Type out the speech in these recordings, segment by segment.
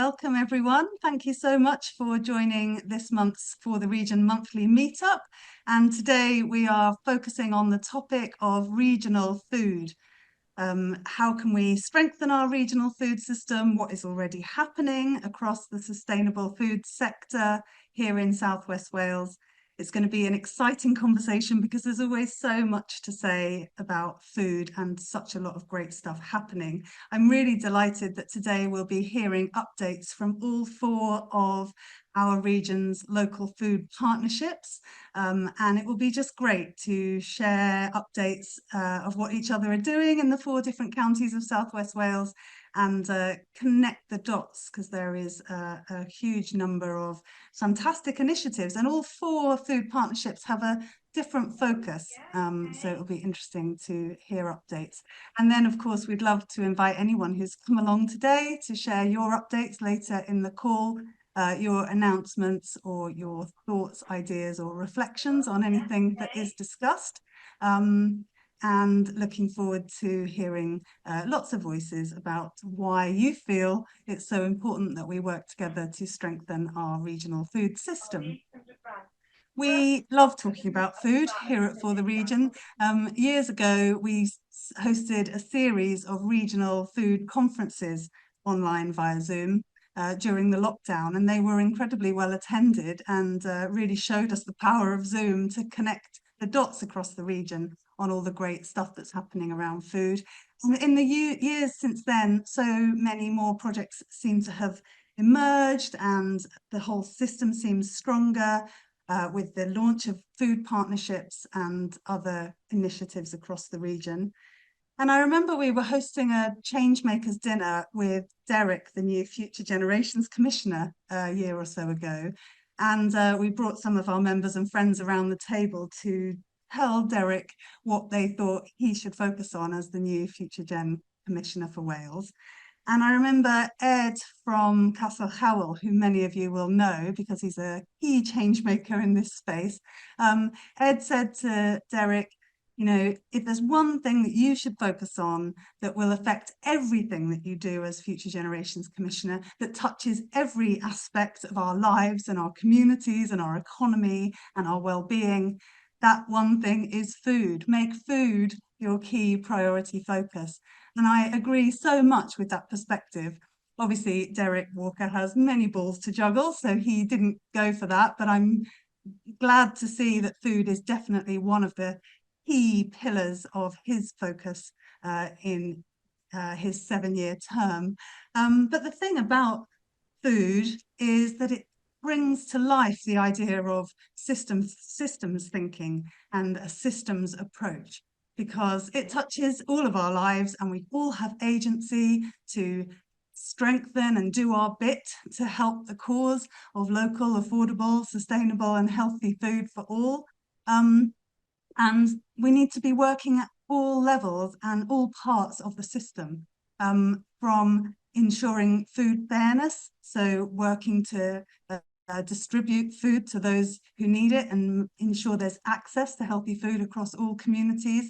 welcome everyone. Thank you so much for joining this month's For the Region monthly meetup. And today we are focusing on the topic of regional food. How can we strengthen our regional food system? What is already happening across the sustainable food sector here in South West Wales? It's going to be an exciting conversation because there's always so much to say about food and such a lot of great stuff happening. I'm really delighted that today we'll be hearing updates from all four of our region's local food partnerships. And it will be just great to share updates of what each other are doing in the four different counties of South West Wales and connect the dots, because there is a huge number of fantastic initiatives, and all four food partnerships have a different focus. So it'll be interesting to hear updates. And then, of course, we'd love to invite anyone who's come along today to share your updates later in the call, your announcements or your thoughts, ideas or reflections on anything that is discussed. And looking forward to hearing lots of voices about why you feel it's so important that we work together to strengthen our regional food system. We love talking about food here at For the Region. Years ago, we hosted a series of regional food conferences online via Zoom during the lockdown, and they were incredibly well attended and really showed us the power of Zoom to connect the dots across the region on all the great stuff that's happening around food. And in the years since then, so many more projects seem to have emerged and the whole system seems stronger with the launch of food partnerships and other initiatives across the region. And I remember we were hosting a Changemakers dinner with Derek, the new Future Generations Commissioner, a year or so ago. And we brought some of our members and friends around the table to tell Derek what they thought he should focus on as the new Future Gen Commissioner for Wales. And I remember Ed from Castle Howell, who many of you will know because he's a key change maker in this space. Ed said to Derek, you know, if there's one thing that you should focus on that will affect everything that you do as Future Generations Commissioner, that touches every aspect of our lives and our communities and our economy and our well-being, that one thing is food. Make food your key priority focus. And I agree so much with that perspective. Obviously, Derek Walker has many balls to juggle, so he didn't go for that, but I'm glad to see that food is definitely one of the key pillars of his focus in his 7-year term. But the thing about food is that it brings to life the idea of systems thinking and a systems approach, because it touches all of our lives and we all have agency to strengthen and do our bit to help the cause of local, affordable, sustainable and healthy food for all. And we need to be working at all levels and all parts of the system, from ensuring food fairness, so working to distribute food to those who need it and ensure there's access to healthy food across all communities,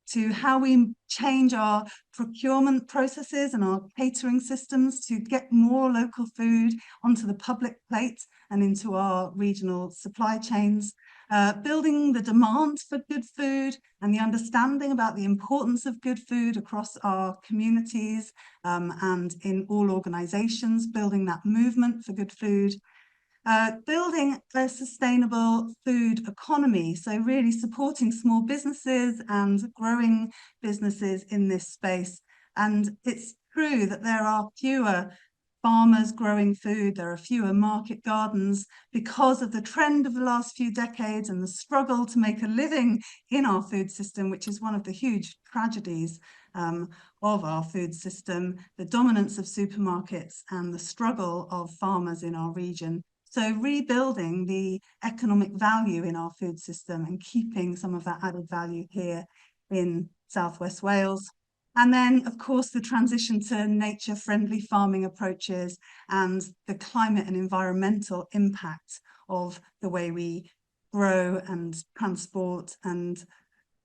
to how we change our procurement processes and our catering systems to get more local food onto the public plate and into our regional supply chains, building the demand for good food and the understanding about the importance of good food across our communities and in all organisations, building that movement for good food. Building a sustainable food economy, so really supporting small businesses and growing businesses in this space. And it's true that there are fewer farmers growing food, there are fewer market gardens because of the trend of the last few decades and the struggle to make a living in our food system, which is one of the huge tragedies of our food system, the dominance of supermarkets and the struggle of farmers in our region. So rebuilding the economic value in our food system and keeping some of that added value here in South West Wales. And then, of course, the transition to nature-friendly farming approaches and the climate and environmental impact of the way we grow and transport and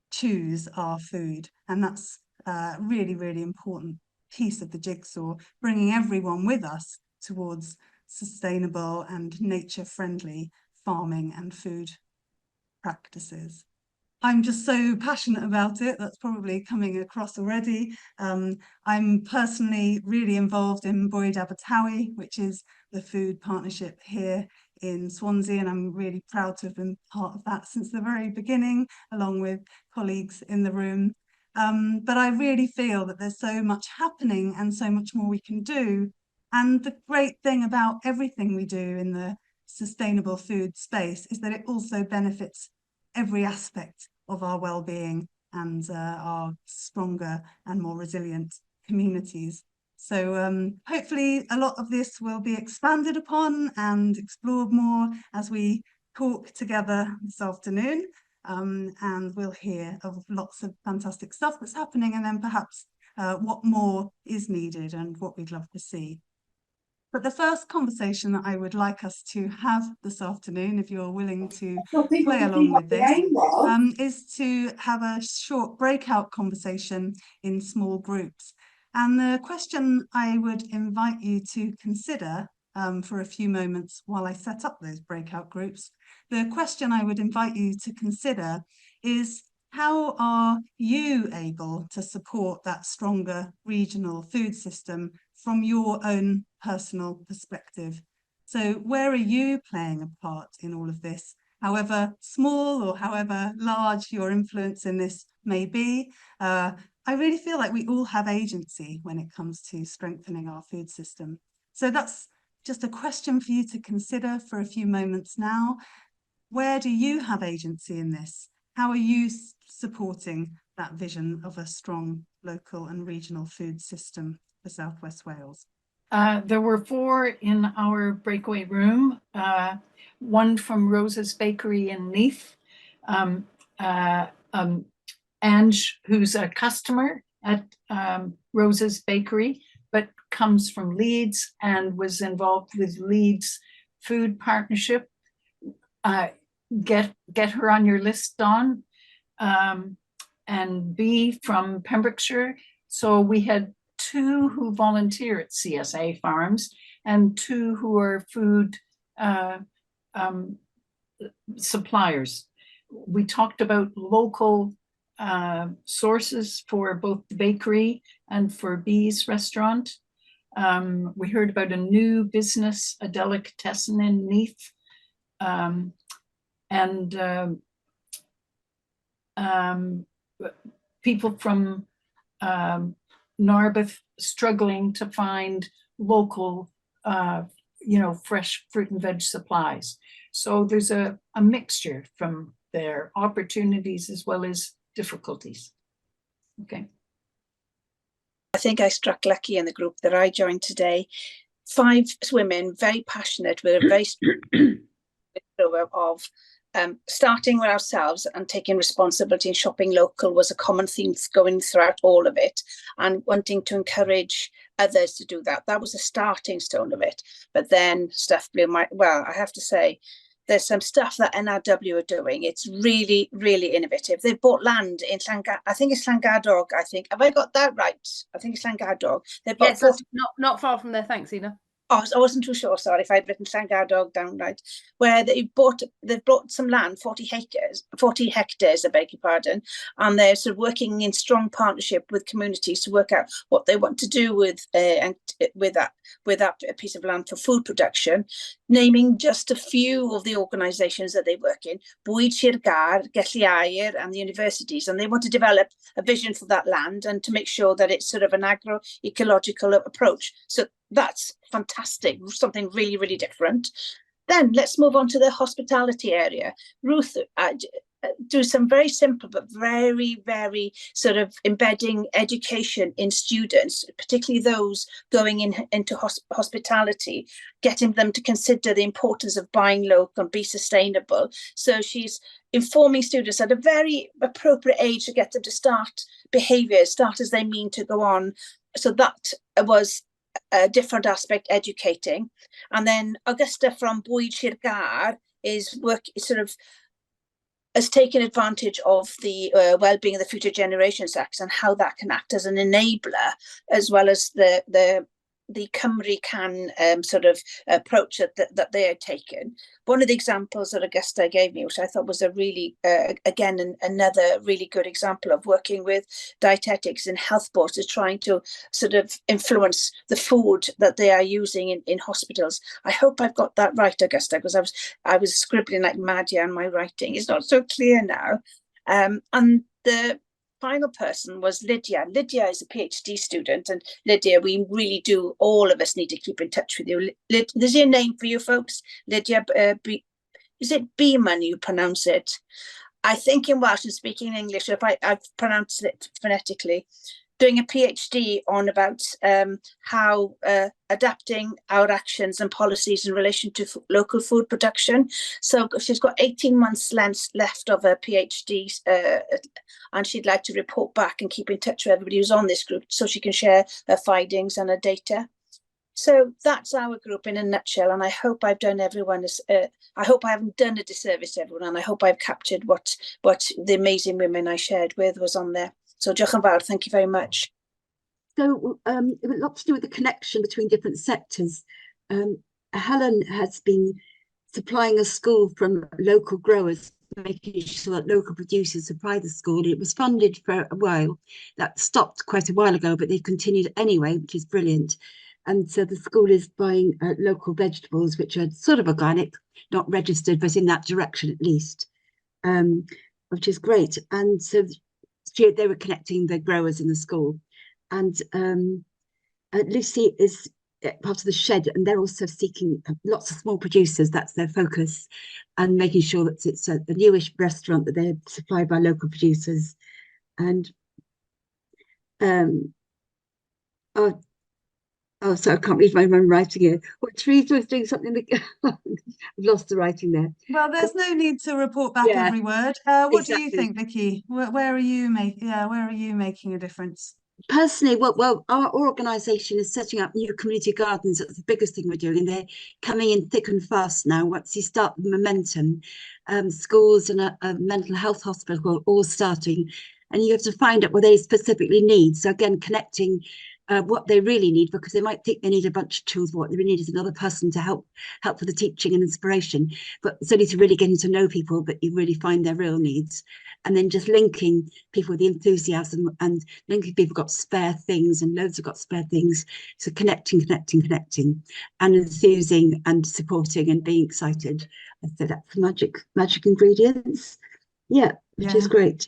choose our food. And that's a really, really important piece of the jigsaw, bringing everyone with us towards sustainable and nature-friendly farming and food practices. I'm just so passionate about it. That's probably coming across already. I'm personally really involved in Bwyd Abertawe, which is the food partnership here in Swansea, and I'm really proud to have been part of that since the very beginning, along with colleagues in the room. But I really feel that there's so much happening and so much more we can do. And the great thing about everything we do in the sustainable food space is that it also benefits every aspect of our well-being and our stronger and more resilient communities. So hopefully a lot of this will be expanded upon and explored more as we talk together this afternoon, and we'll hear of lots of fantastic stuff that's happening, and then perhaps what more is needed and what we'd love to see. But the first conversation that I would like us to have this afternoon, if you're willing to play along with this, is to have a short breakout conversation in small groups. And the question I would invite you to consider for a few moments while I set up those breakout groups, the question I would invite you to consider is, how are you able to support that stronger regional food system from your own personal perspective? So where are you playing a part in all of this? However small or however large your influence in this may be, I really feel like we all have agency when it comes to strengthening our food system. So that's just a question for you to consider for a few moments now. Where do you have agency in this? How are you supporting that vision of a strong local and regional food system for South West Wales? There were 4 in our breakaway room, one from Rose's Bakery in Neath, Ange, who's a customer at Rose's Bakery, but comes from Leeds and was involved with Leeds Food Partnership. Get her on your list, Dawn. And B from Pembrokeshire. So we had 2 who volunteer at CSA Farms and 2 who are food suppliers. We talked about local sources for both the bakery and for B's restaurant. We heard about a new business, a delicatessen in Neath, and people from Narberth struggling to find local, fresh fruit and veg supplies. So there's a mixture from their opportunities as well as difficulties. Okay. I think I struck lucky in the group that I joined today. 5 women, very passionate, with a very of starting with ourselves and taking responsibility and shopping local was a common theme going throughout all of it, and wanting to encourage others to do that. That was a starting stone of it. But then stuff blew well, I have to say, there's some stuff that NRW are doing. It's really, really innovative. They've bought land in I think it's Llangadog. Have I got that right? I think it's Llangadog. They've bought not far from there. Thanks, Ina. Oh, I wasn't too sure, sorry, if I'd written Llangadog down right, where they've bought some land, 40 hectares, I beg your pardon, and they're sort of working in strong partnership with communities to work out what they want to do with that piece of land for food production, naming just a few of the organisations that they work in, Bwyd Gelli Aur and the universities, and they want to develop a vision for that land and to make sure that it's sort of an agroecological approach. So that's fantastic, something really, really different. Then let's move on to the hospitality area. Ruth do some very simple but very, very sort of embedding education in students, particularly those going into hospitality, getting them to consider the importance of buying local and be sustainable. So she's informing students at a very appropriate age to get them to start behaviours, start as they mean to go on. So that was a different aspect, educating. And then Augusta from Bwyd has taken advantage of the Wellbeing of the Future Generations Act and how that can act as an enabler, as well as the the Cymru Can sort of approach that they had taken. One of the examples that Augusta gave me, which I thought was a really, again, another really good example of working with dietetics and health boards, is trying to sort of influence the food that they are using in hospitals. I hope I've got that right, Augusta, because I was scribbling like mad here, and my writing is not so clear now. And the final person was Lydia. Lydia is a PhD student, and Lydia, we really do, all of us need to keep in touch with you. There's your name for you folks, Lydia. Is it Beeman you pronounce it? I think in Welsh and speaking English, if I've pronounced it phonetically, doing a PhD on about how adapting our actions and policies in relation to local food production. So she's got 18 months left of her PhD, and she'd like to report back and keep in touch with everybody who's on this group so she can share her findings and her data. So that's our group in a nutshell, and I hope I've done I hope I haven't done a disservice to everyone, and I hope I've captured what the amazing women I shared with was on there. So diolch yn fawr, thank you very much. So it was a lot to do with the connection between different sectors. Helen has been supplying a school from local growers, making sure that local producers supply the school. It was funded for a while. That stopped quite a while ago, but they continued anyway, which is brilliant. And so the school is buying local vegetables, which are sort of organic, not registered, but in that direction at least, which is great. And so they were connecting the growers in the school. And Lucy is part of the shed, and they're also seeking lots of small producers. That's their focus, and making sure that it's a newish restaurant that they're supplied by local producers. And oh, so I can't read my own writing here. What Teresa was doing something that I've lost the writing there. Well, there's no need to report back every word. What do you think, Vicky? Where are you making a difference? Personally, well, our organisation is setting up new community gardens. That's the biggest thing we're doing, and they're coming in thick and fast now. Once you start the momentum, schools and a mental health hospital are all starting, and you have to find out what they specifically need. So again, connecting what they really need, because they might think they need a bunch of tools. What they really need is another person to help with the teaching and inspiration. But it's only to really getting to know people that you really find their real needs. And then just linking people with the enthusiasm, and linking people got spare things, and loads have got spare things. So connecting, and enthusing and supporting and being excited. So that's magic ingredients. Yeah, which is great.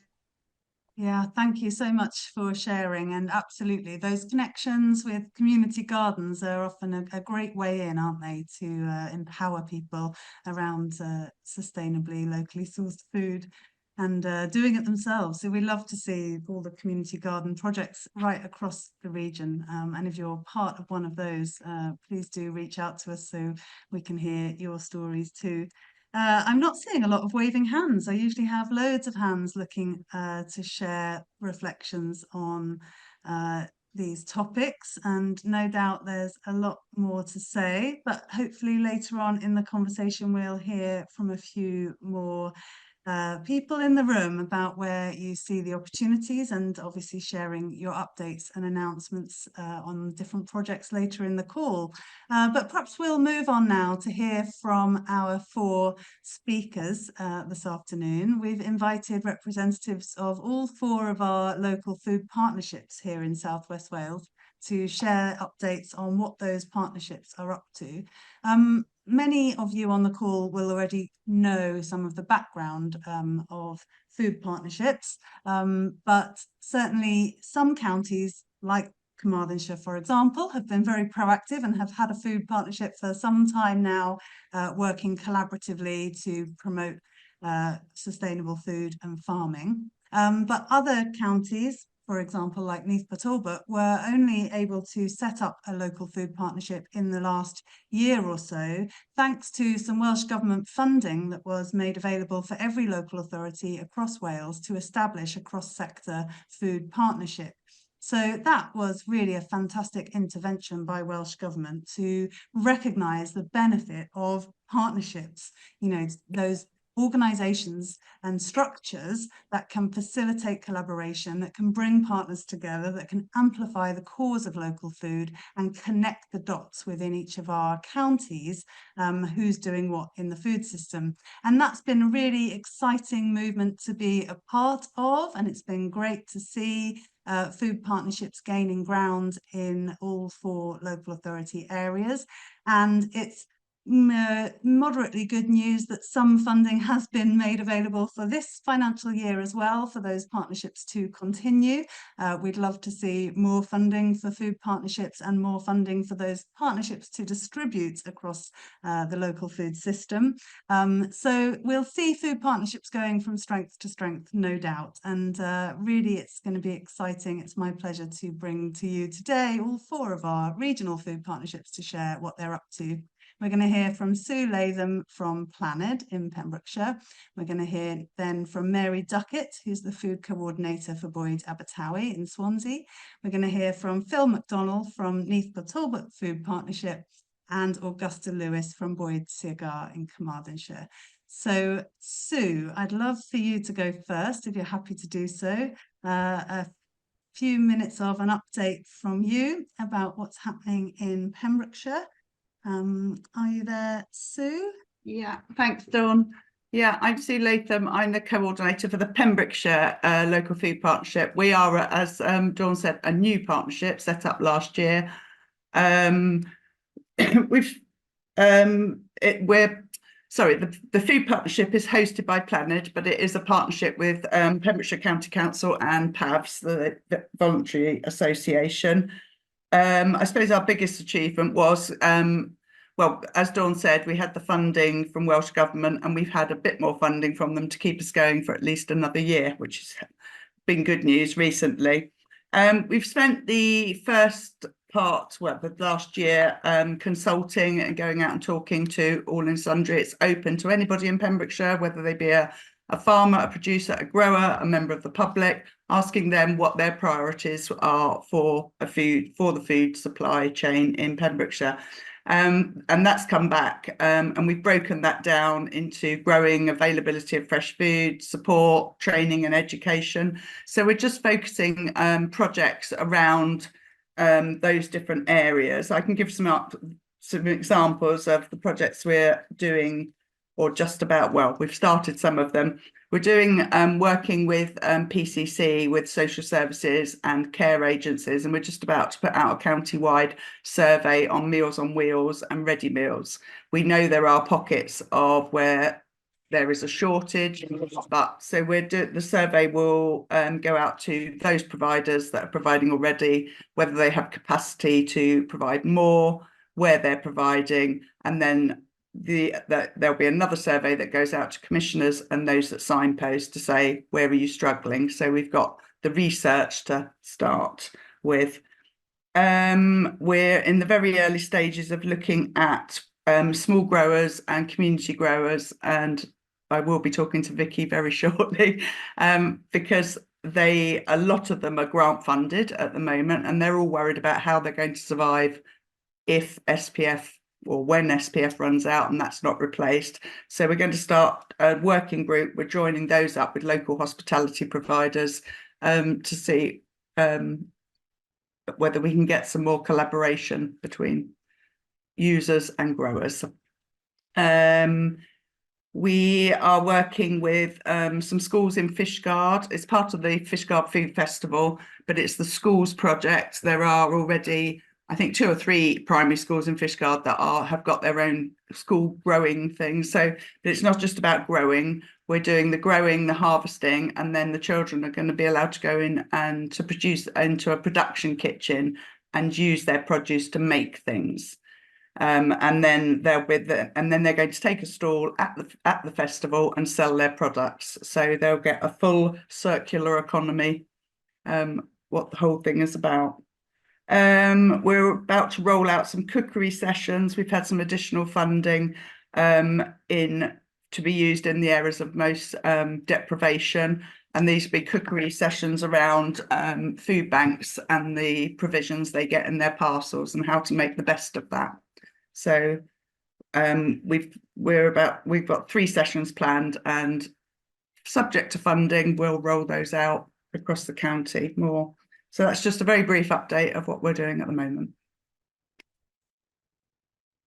Yeah, thank you so much for sharing. And absolutely, those connections with community gardens are often a great way in, aren't they, to empower people around sustainably, locally sourced food, and doing it themselves. So we love to see all the community garden projects right across the region. And if you're part of one of those, please do reach out to us so we can hear your stories too. I'm not seeing a lot of waving hands. I usually have loads of hands looking to share reflections on these topics, and no doubt there's a lot more to say, but hopefully later on in the conversation we'll hear from a few more people in the room about where you see the opportunities, and obviously sharing your updates and announcements on different projects later in the call. But perhaps we'll move on now to hear from our 4 speakers this afternoon. We've invited representatives of all 4 of our local food partnerships here in South West Wales to share updates on what those partnerships are up to. Many of you on the call will already know some of the background of food partnerships, but certainly some counties like Carmarthenshire, for example, have been very proactive and have had a food partnership for some time now, working collaboratively to promote sustainable food and farming. But other counties, for example, like Neath, Talbot, were only able to set up a local food partnership in the last year or so, thanks to some Welsh Government funding that was made available for every local authority across Wales to establish a cross-sector food partnership. So that was really a fantastic intervention by Welsh Government to recognise the benefit of partnerships, you know, those organisations and structures that can facilitate collaboration, that can bring partners together, that can amplify the cause of local food and connect the dots within each of our counties, who's doing what in the food system. And that's been a really exciting movement to be a part of, and it's been great to see food partnerships gaining ground in all 4 local authority areas. And it's moderately good news that some funding has been made available for this financial year as well for those partnerships to continue. We'd love to see more funding for food partnerships and more funding for those partnerships to distribute across the local food system. So we'll see food partnerships going from strength to strength, no doubt. And really, it's going to be exciting. It's my pleasure to bring to you today all 4 of our regional food partnerships to share what they're up to. We're going to hear from Sue Latham from Planed in Pembrokeshire. We're going to hear then from Mary Duckett, who's the food coordinator for Boyd Abertawe in Swansea. We're going to hear from Phil McDonnell from Neath Talbot Food Partnership and Augusta Lewis from Boyd Cigar in Carmarthenshire. So Sue, I'd love for you to go first if you're happy to do so. A few minutes of an update from you about what's happening in Pembrokeshire. Are you there, Sue? Yeah, thanks, Dawn. Yeah, I'm Sue Latham. I'm the coordinator for the Pembrokeshire Local Food Partnership. We are, as Dawn said, a new partnership set up last year. The food partnership is hosted by Planed, but it is a partnership with Pembrokeshire County Council and PAVS, the Voluntary Association. I suppose our biggest achievement was, well, as Dawn said, we had the funding from Welsh Government and we've had a bit more funding from them to keep us going for at least another year, which has been good news recently. We've spent the first part, well, the last year, consulting and going out and talking to all and sundry. It's open to anybody in Pembrokeshire, whether they be a farmer, a producer, a grower, a member of the public, asking them what their priorities are for the food supply chain in Pembrokeshire. And that's come back, and we've broken that down into growing availability of fresh food, support, training and education. So we're just focusing projects around those different areas. I can give some examples of the projects we're doing, or just about, well, we've started some of them. We're doing working with PCC, with social services and care agencies, and we're just about to put out a county-wide survey on Meals on Wheels and ready meals. We know there are pockets of where there is a shortage, but so the survey will go out to those providers that are providing already, whether they have capacity to provide more, where they're providing, and then there'll be another survey that goes out to commissioners and those that signpost to say, where are you struggling? So we've got the research to start with. We're in the very early stages of looking at small growers and community growers, and I will be talking to Vicky very shortly, because a lot of them are grant funded at the moment, and they're all worried about how they're going to survive if SPF, or when SPF runs out and that's not replaced. So we're going to start a working group. We're joining those up with local hospitality providers to see whether we can get some more collaboration between users and growers. We are working with some schools in Fishguard. It's part of the Fishguard Food Festival, but it's the schools project. There are already, I think, 2 or 3 primary schools in Fishguard that have got their own school growing things. So, but it's not just about growing. We're doing the growing, the harvesting, and then the children are going to be allowed to go in and to produce into a production kitchen and use their produce to make things. And then they're going to take a stall at the festival and sell their products. So they'll get a full circular economy, what the whole thing is about. We're about to roll out some cookery sessions. We've had some additional funding to be used in the areas of most deprivation, and these will be cookery sessions around food banks and the provisions they get in their parcels and how to make the best of that. So we've got 3 sessions planned, and subject to funding, we'll roll those out across the county more. So that's just a very brief update of what we're doing at the moment.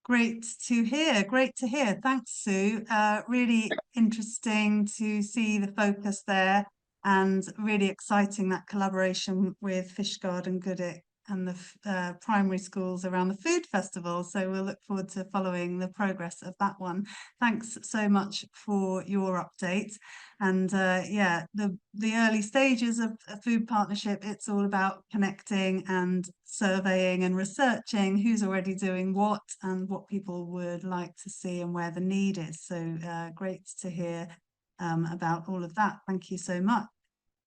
Great to hear. Great to hear. Thanks, Sue. Really interesting to see the focus there, and really exciting that collaboration with Fishguard and Goodwick and the primary schools around the food festival. So we'll look forward to following the progress of that one. Thanks so much for your update. And yeah, the early stages of a food partnership, it's all about connecting and surveying and researching who's already doing what and what people would like to see and where the need is. So great to hear about all of that. Thank you so much.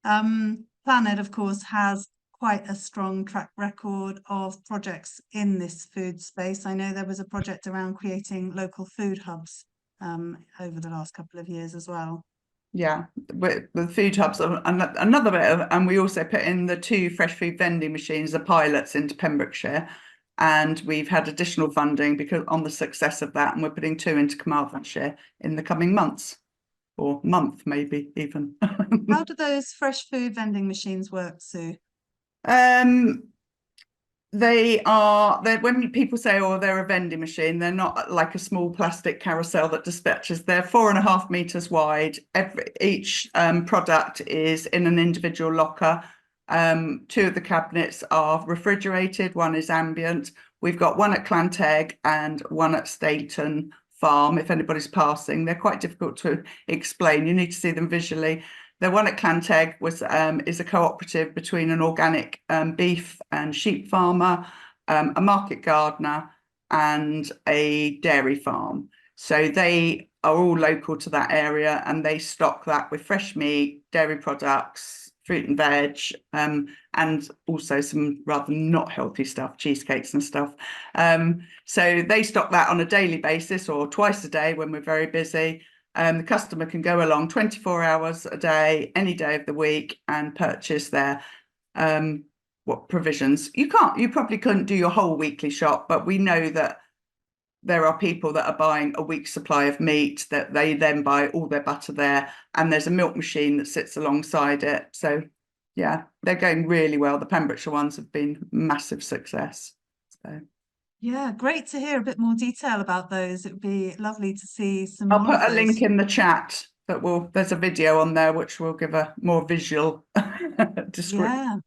Planet, of course, has quite a strong track record of projects in this food space. I know there was a project around creating local food hubs over the last couple of years as well. Yeah, with food hubs, another bit of, and we also put in the 2 fresh food vending machines, the pilots, into Pembrokeshire, and we've had additional funding because on the success of that, and we're putting 2 into Carmarthenshire in the coming months, or month maybe even. How do those fresh food vending machines work, Sue? When people say, oh, they're a vending machine, they're not like a small plastic carousel that dispatches. They're 4.5 meters wide. Each product is in an individual locker. 2 of the cabinets are refrigerated, 1 is ambient. We've got 1 at Llanteg and 1 at Staton Farm. If anybody's passing, they're quite difficult to explain. You need to see them visually. The one at Llanteg is a cooperative between an organic beef and sheep farmer, a market gardener, and a dairy farm. So they are all local to that area, and they stock that with fresh meat, dairy products, fruit and veg, and also some rather not healthy stuff, cheesecakes and stuff. So they stock that on a daily basis or twice a day when we're very busy. The customer can go along 24 hours a day, any day of the week, and purchase their provisions. You probably couldn't do your whole weekly shop, but we know that there are people that are buying a week's supply of meat, that they then buy all their butter there, and there's a milk machine that sits alongside it. So yeah, they're going really well. The Pembrokeshire ones have been massive success. So yeah, great to hear a bit more detail about those. It would be lovely to see some I'll more put of a those. link in the chat that there's a video on there which will give a more visual description. Yeah.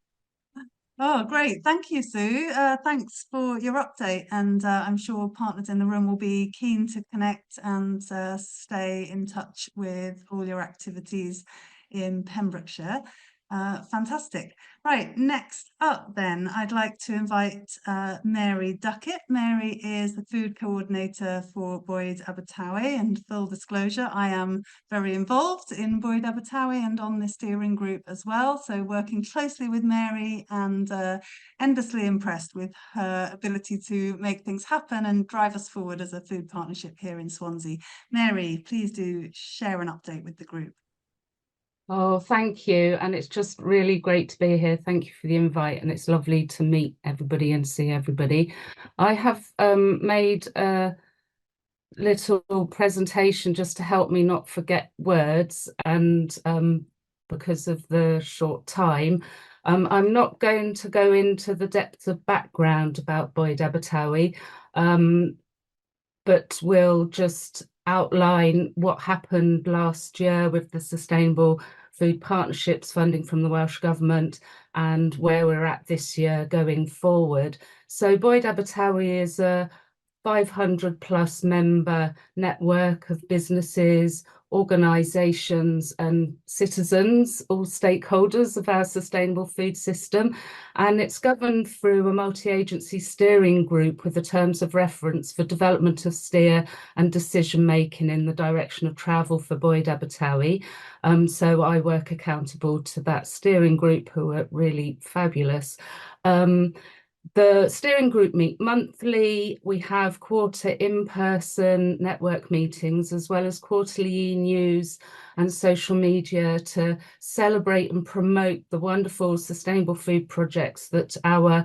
Oh, great. Thank you, Sue. Thanks for your update. And I'm sure partners in the room will be keen to connect and stay in touch with all your activities in Pembrokeshire. Fantastic. Right, next up then, I'd like to invite Mary Duckett. Mary is the food coordinator for Boyd Abertawe, and full disclosure, I am very involved in Boyd Abertawe and on the steering group as well. So working closely with Mary, and endlessly impressed with her ability to make things happen and drive us forward as a food partnership here in Swansea. Mary, please do share an update with the group. Oh, thank you. And it's just really great to be here. Thank you for the invite. And it's lovely to meet everybody and see everybody. I have made a little presentation just to help me not forget words. And because of the short time, I'm not going to go into the depth of background about Boyd Abertawe, but we'll just outline what happened last year with the Sustainable Food Partnerships funding from the Welsh Government and where we're at this year going forward. So Boyd Abertawe is a 500+ member network of businesses, organisations and citizens, all stakeholders of our sustainable food system. And it's governed through a multi-agency steering group with the terms of reference for development of steer and decision making in the direction of travel for Boyd Abertawe. So I work accountable to that steering group, who are really fabulous. The steering group meet monthly. We have quarter in-person network meetings, as well as quarterly news and social media to celebrate and promote the wonderful sustainable food projects that our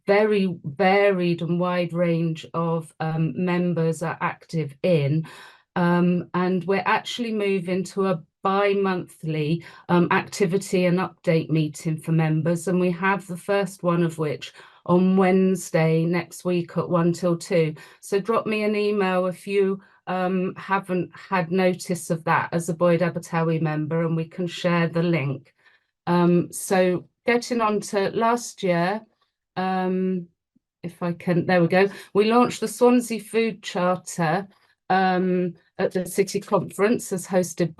very varied and wide range of members are active in. And we're actually moving to a bi-monthly activity and update meeting for members, and we have the first one of which on Wednesday next week at 1 till 2. So drop me an email if you haven't had notice of that as a Boyd Abertawe member, and we can share the link. So getting on to last year, if I can, there we go. We launched the Swansea Food Charter at the City Conference as hosted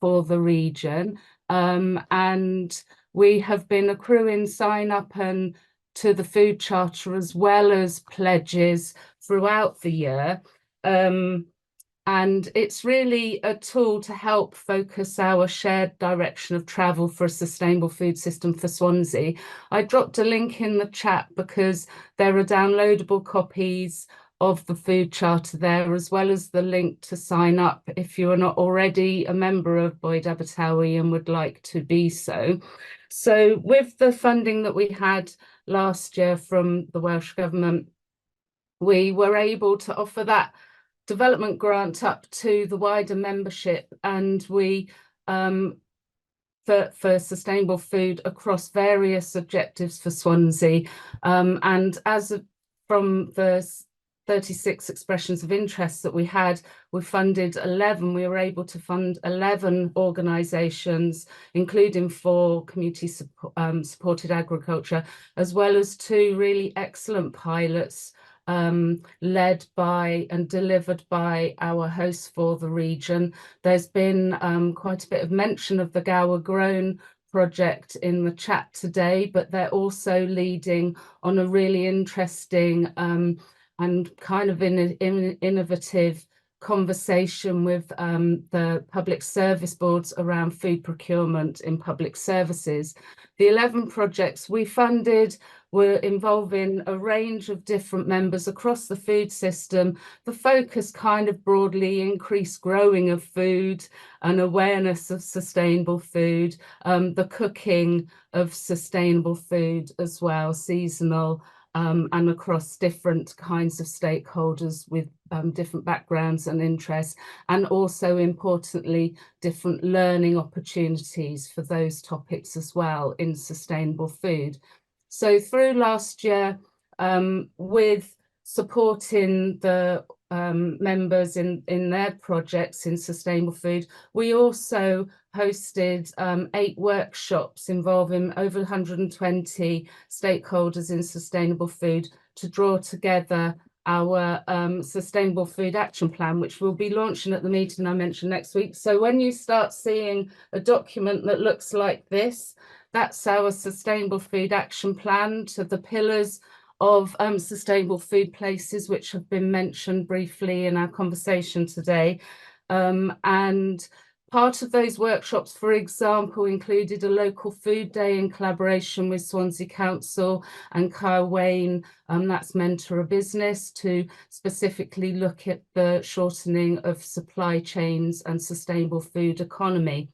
for the region. And we have been accruing sign up and to the food charter as well as pledges throughout the year. And it's really a tool to help focus our shared direction of travel for a sustainable food system for Swansea. I dropped a link in the chat because there are downloadable copies of the food charter there, as well as the link to sign up if you are not already a member of Boyd Abertawe and would like to be so. So with the funding that we had last year from the Welsh Government, we were able to offer that development grant up to the wider membership, and we for sustainable food across various objectives for Swansea. And from the 36 expressions of interest that we had, we funded 11. We were able to fund 11 organisations, including 4 community supported agriculture, as well as 2 really excellent pilots led by and delivered by our hosts for the region. There's been quite a bit of mention of the Gower Grown project in the chat today, but they're also leading on a really interesting and kind of innovative conversation with the public service boards around food procurement in public services. The 11 projects we funded were involving a range of different members across the food system. The focus kind of broadly increased growing of food and awareness of sustainable food, the cooking of sustainable food as well, seasonal, and across different kinds of stakeholders with different backgrounds and interests, and also importantly, different learning opportunities for those topics as well in sustainable food. So through last year, with supporting the members in their projects in sustainable food, we also hosted 8 workshops involving over 120 stakeholders in sustainable food to draw together our sustainable food action plan, which we'll be launching at the meeting I mentioned next week. So when you start seeing a document that looks like this, that's our sustainable food action plan to the pillars of sustainable food places, which have been mentioned briefly in our conversation today. And part of those workshops, for example, included a local food day in collaboration with Swansea Council and Kyle Wayne, that's Mentor a Business, to specifically look at the shortening of supply chains and sustainable food economy.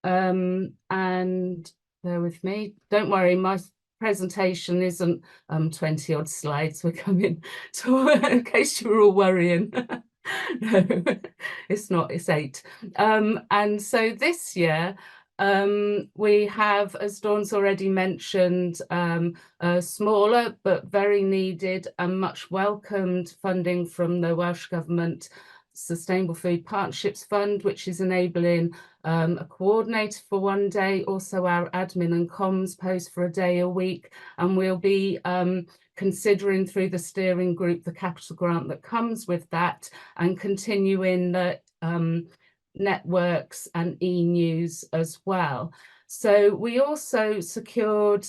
And bear with me, don't worry, my presentation isn't 20 odd slides. We're coming to, in case you were all worrying. No, it's not, it's 8. And so this year we have, as Dawn's already mentioned, a smaller but very needed and much welcomed funding from the Welsh Government Sustainable Food Partnerships Fund, which is enabling a coordinator for one day, also our admin and comms post for a day a week, and we'll be considering through the steering group the capital grant that comes with that, and continuing the networks and e-news as well. So we also secured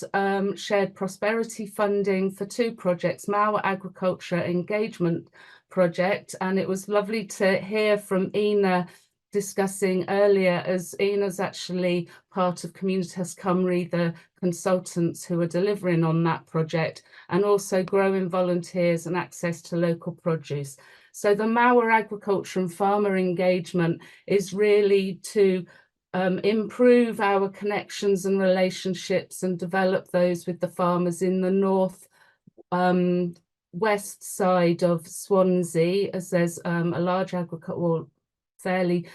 shared prosperity funding for 2 projects, Mauer Agriculture Engagement Project, and it was lovely to hear from Ina discussing earlier, as Ina's actually part of Communitas Cymru, the consultants who are delivering on that project, and also growing volunteers and access to local produce. So the Mauer agriculture and farmer engagement is really to improve our connections and relationships and develop those with the farmers in the north, west side of Swansea, as there's a large fairly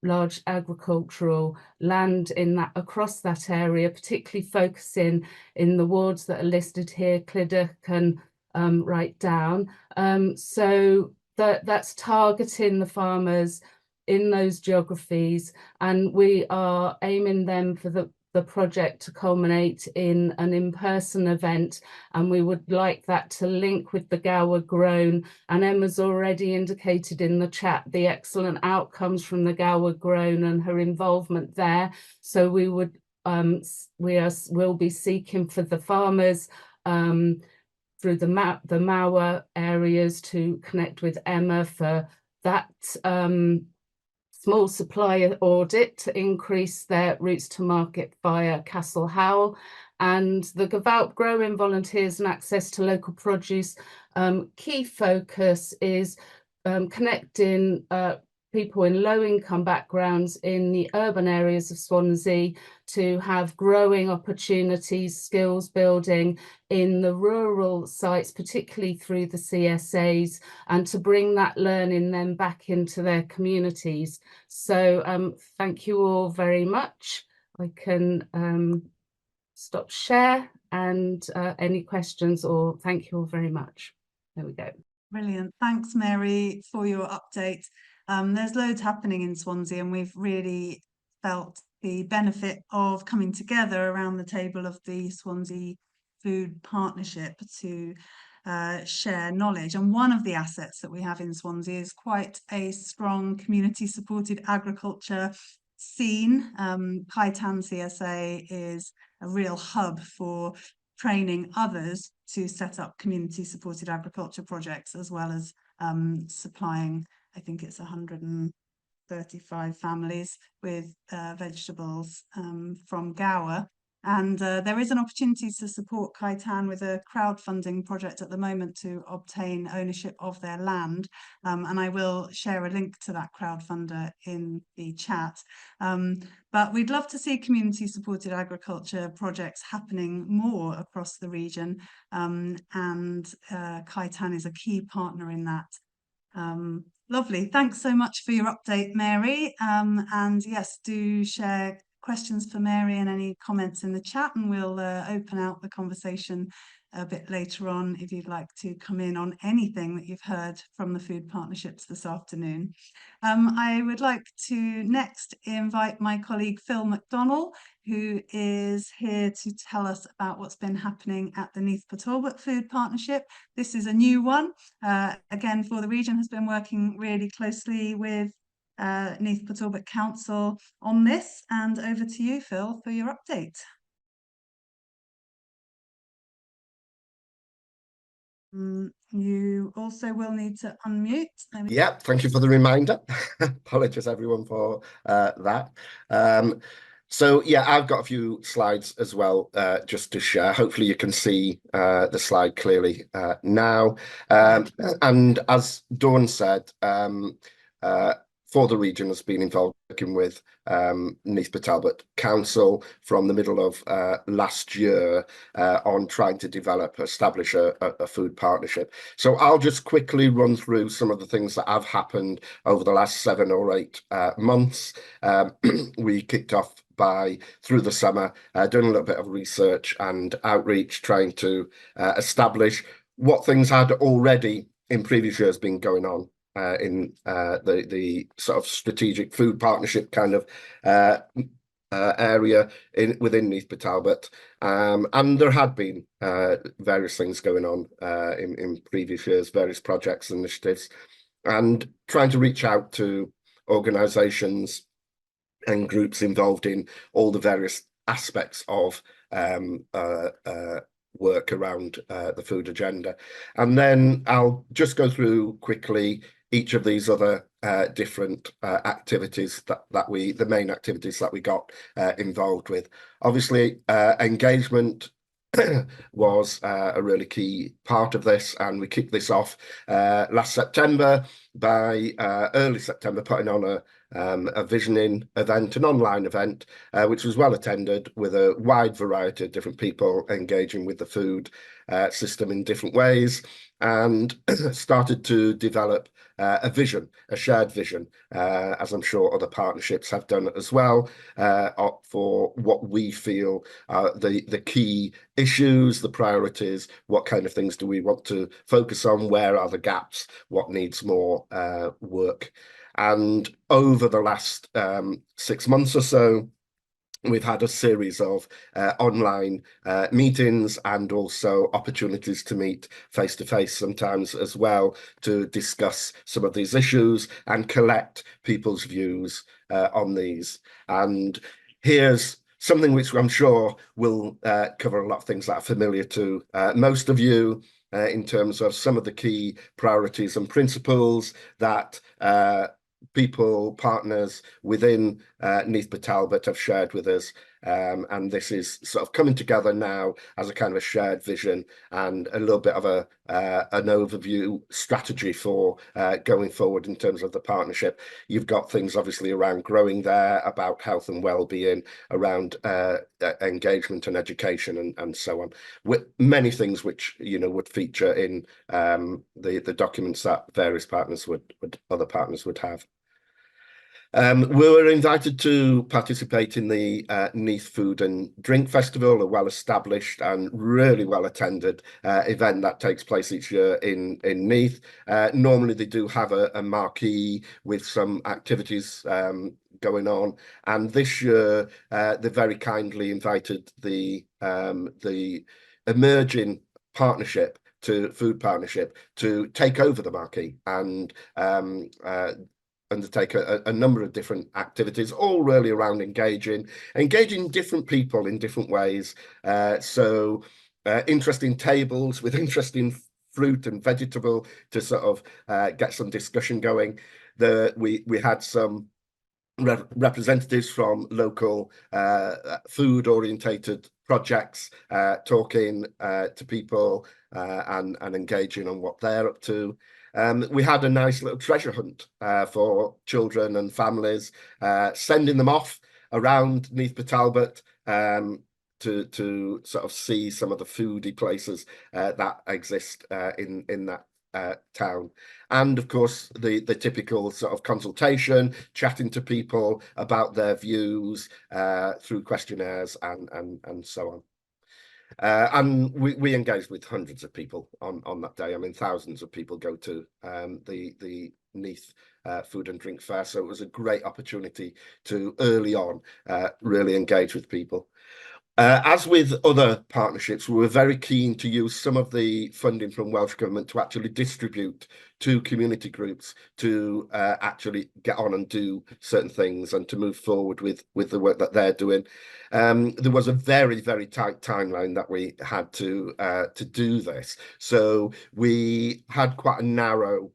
large agricultural land in that across that area, particularly focusing in the wards that are listed here, Clydach and right down. So that's targeting the farmers in those geographies, and we are aiming them for the project to culminate in an in-person event, and we would like that to link with the Gower Grown. And Emma's already indicated in the chat the excellent outcomes from the Gower Grown and her involvement there. So we would we'll be seeking for the farmers through the Mower areas to connect with Emma for that small supplier audit to increase their routes to market via Castle Howell, and the Gavout growing volunteers and access to local produce. Key focus is connecting people in low-income backgrounds in the urban areas of Swansea to have growing opportunities, skills building in the rural sites, particularly through the CSAs, and to bring that learning then back into their communities. So thank you all very much. I can stop share, and any questions, or thank you all very much. There we go. Brilliant. Thanks, Mary, for your update. There's loads happening in Swansea, and we've really felt the benefit of coming together around the table of the Swansea Food Partnership to share knowledge. And one of the assets that we have in Swansea is quite a strong community supported agriculture scene. Kaitan CSA is a real hub for training others to set up community supported agriculture projects, as well as supplying, I think it's 135 families with vegetables from Gower. And there is an opportunity to support Kaitan with a crowdfunding project at the moment to obtain ownership of their land. And I will share a link to that crowdfunder in the chat. But we'd love to see community supported agriculture projects happening more across the region. And Kaitan is a key partner in that. Lovely. Thanks so much for your update, Mary. And yes, do share questions for Mary and any comments in the chat, and we'll open out the conversation a bit later on if you'd like to come in on anything that you've heard from the food partnerships this afternoon. I would like to next invite my colleague Phil McDonnell, who is here to tell us about what's been happening at the Neath Talbot Food Partnership. This is a new one, again, for the region, has been working really closely with Neath Talbot Council on this. And over to you, Phil, for your update. You also will need to unmute. Yeah, thank you for the reminder. Apologies everyone for that. So yeah, I've got a few slides as well just to share. Hopefully you can see the slide clearly now. And as Dawn said, for the region has been involved working with Neath Talbot Council from the middle of last year on trying to establish a food partnership. So I'll just quickly run through some of the things that have happened over the last 7 or 8 months. We kicked off through the summer, doing a little bit of research and outreach, trying to establish what things had already in previous years been going on in the sort of strategic food partnership kind of area within Neath Talbot, and there had been various things going on in previous years, various projects and initiatives, and trying to reach out to organisations and groups involved in all the various aspects of work around the food agenda. And then I'll just go through quickly each of these other different activities the main activities that we got involved with. Obviously, engagement was a really key part of this, and we kicked this off last September by early September, putting on a visioning event, an online event, which was well attended with a wide variety of different people engaging with the food system in different ways, and started to develop a vision, a shared vision, as I'm sure other partnerships have done as well, for what we feel are the key issues, the priorities, what kind of things do we want to focus on, where are the gaps, what needs more work. And over the last 6 months or so, we've had a series of online meetings and also opportunities to meet face to face sometimes as well, to discuss some of these issues and collect people's views on these. And here's something which I'm sure will cover a lot of things that are familiar to most of you, in terms of some of the key priorities and principles that people, partners within Neath Talbot have shared with us, and this is sort of coming together now as a kind of a shared vision and a little bit of an overview strategy for going forward in terms of the partnership. You've got things obviously around growing there, about health and well-being, around engagement and education, and so on, with many things which would feature in the documents that various partners other partners would have. We were invited to participate in the Neath Food and Drink Festival, a well-established and really well-attended event that takes place each year in Neath. Normally they do have a marquee with some activities going on, and this year they very kindly invited the emerging partnership, to food partnership, to take over the marquee and undertake a number of different activities, all really around engaging different people in different ways. So interesting tables with interesting fruit and vegetable to sort of get some discussion going. We had some representatives from local food orientated projects talking to people and engaging on what they're up to. We had a nice little treasure hunt for children and families, sending them off around Neath Talbot to sort of see some of the foodie places that exist in that town. And of course the typical sort of consultation, chatting to people about their views through questionnaires and so on. And we engaged with hundreds of people on that day. I mean, thousands of people go to the Neath Food and Drink Fair, so it was a great opportunity to early on really engage with people. As with other partnerships, we were very keen to use some of the funding from Welsh Government to actually distribute to community groups to actually get on and do certain things and to move forward with the work that they're doing. There was a very, very tight timeline that we had to do this. So we had quite a narrow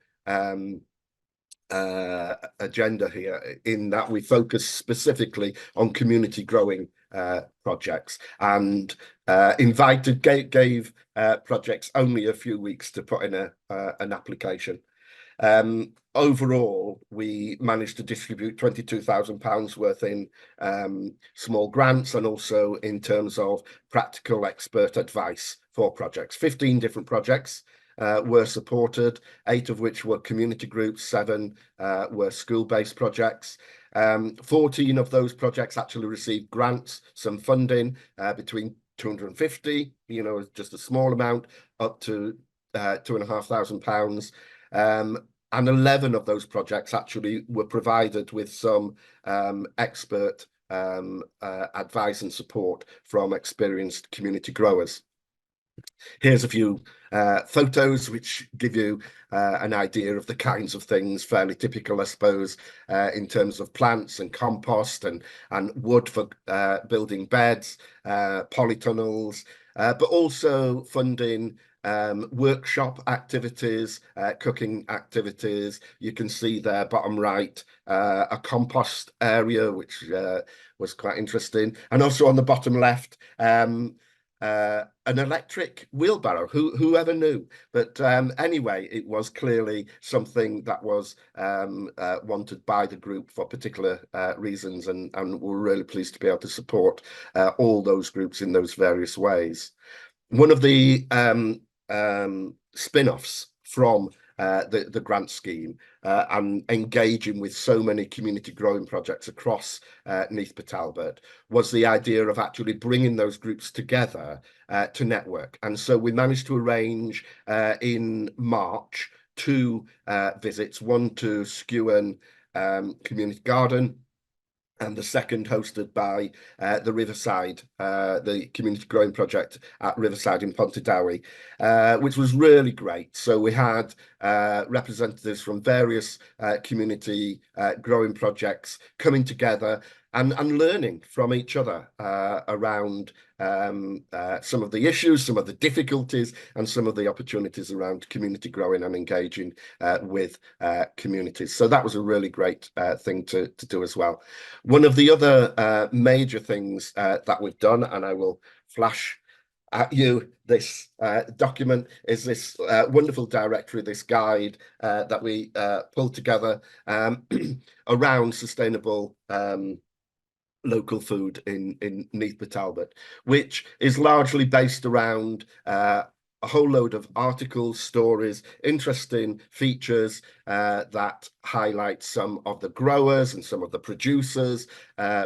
agenda here, in that we focus specifically on community growing projects, and gave projects only a few weeks to put in an application. Overall, we managed to distribute £22,000 worth in small grants, and also in terms of practical expert advice for projects. 15 different projects were supported, 8 of which were community groups, 7 were school-based projects. 14 of those projects actually received grants, some funding between 250, just a small amount, up to £2,500. And 11 of those projects actually were provided with some expert advice and support from experienced community growers. Here's a few photos which give you an idea of the kinds of things, fairly typical, I suppose, in terms of plants and compost and wood for building beds, polytunnels, but also funding workshop activities, cooking activities. You can see there, bottom right, a compost area, which was quite interesting. And also on the bottom left, an electric wheelbarrow. Whoever knew? But anyway, it was clearly something that was wanted by the group for particular reasons, and we're really pleased to be able to support all those groups in those various ways. one of the spin-offs from the grant scheme and engaging with so many community growing projects across Neath Talbot was the idea of actually bringing those groups together to network. And so we managed to arrange in March 2 visits, one to Skewen Community Garden, and the second hosted by the Riverside, the community growing project at Riverside in Pontardawe, which was really great. So we had representatives from various community growing projects coming together and learning from each other around some of the issues, some of the difficulties, and some of the opportunities around community growing and engaging with communities. So that was a really great thing to do as well. One of the other major things that we've done, and I will flash at you this document, is this wonderful directory, this guide that we pulled together around sustainable local food in Neath Talbot, which is largely based around a whole load of articles, stories, interesting features that highlight some of the growers and some of the producers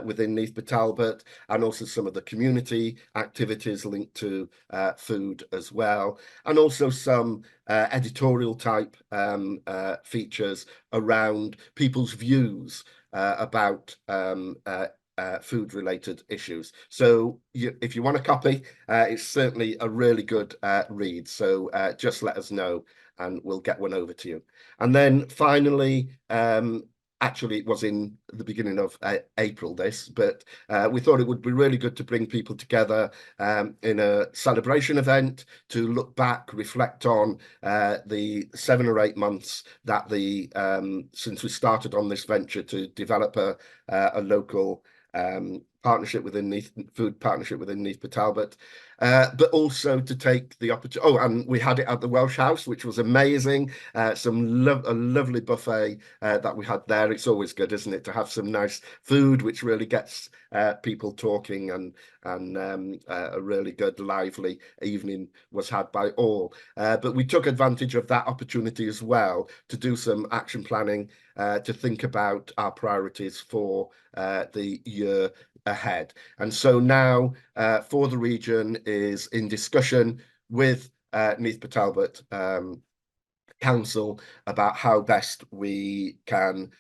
within Neath Talbot, and also some of the community activities linked to food as well, and also some editorial type features around people's views about food related issues. So if you want a copy, it's certainly a really good read. So just let us know and we'll get one over to you. And then finally, actually it was in the beginning of April this, but we thought it would be really good to bring people together in a celebration event to look back, reflect on the 7 or 8 months that since we started on this venture to develop a local partnership within Neath, food partnership within Neath Talbot, but also to take the opportunity. Oh, and we had it at the Welsh House, which was amazing. A lovely buffet that we had there. It's always good, isn't it, to have some nice food, which really gets people talking, and a really good, lively evening was had by all. But we took advantage of that opportunity as well to do some action planning, to think about our priorities for the year ahead. And so now for the region is in discussion with Neath Talbot Council about how best we can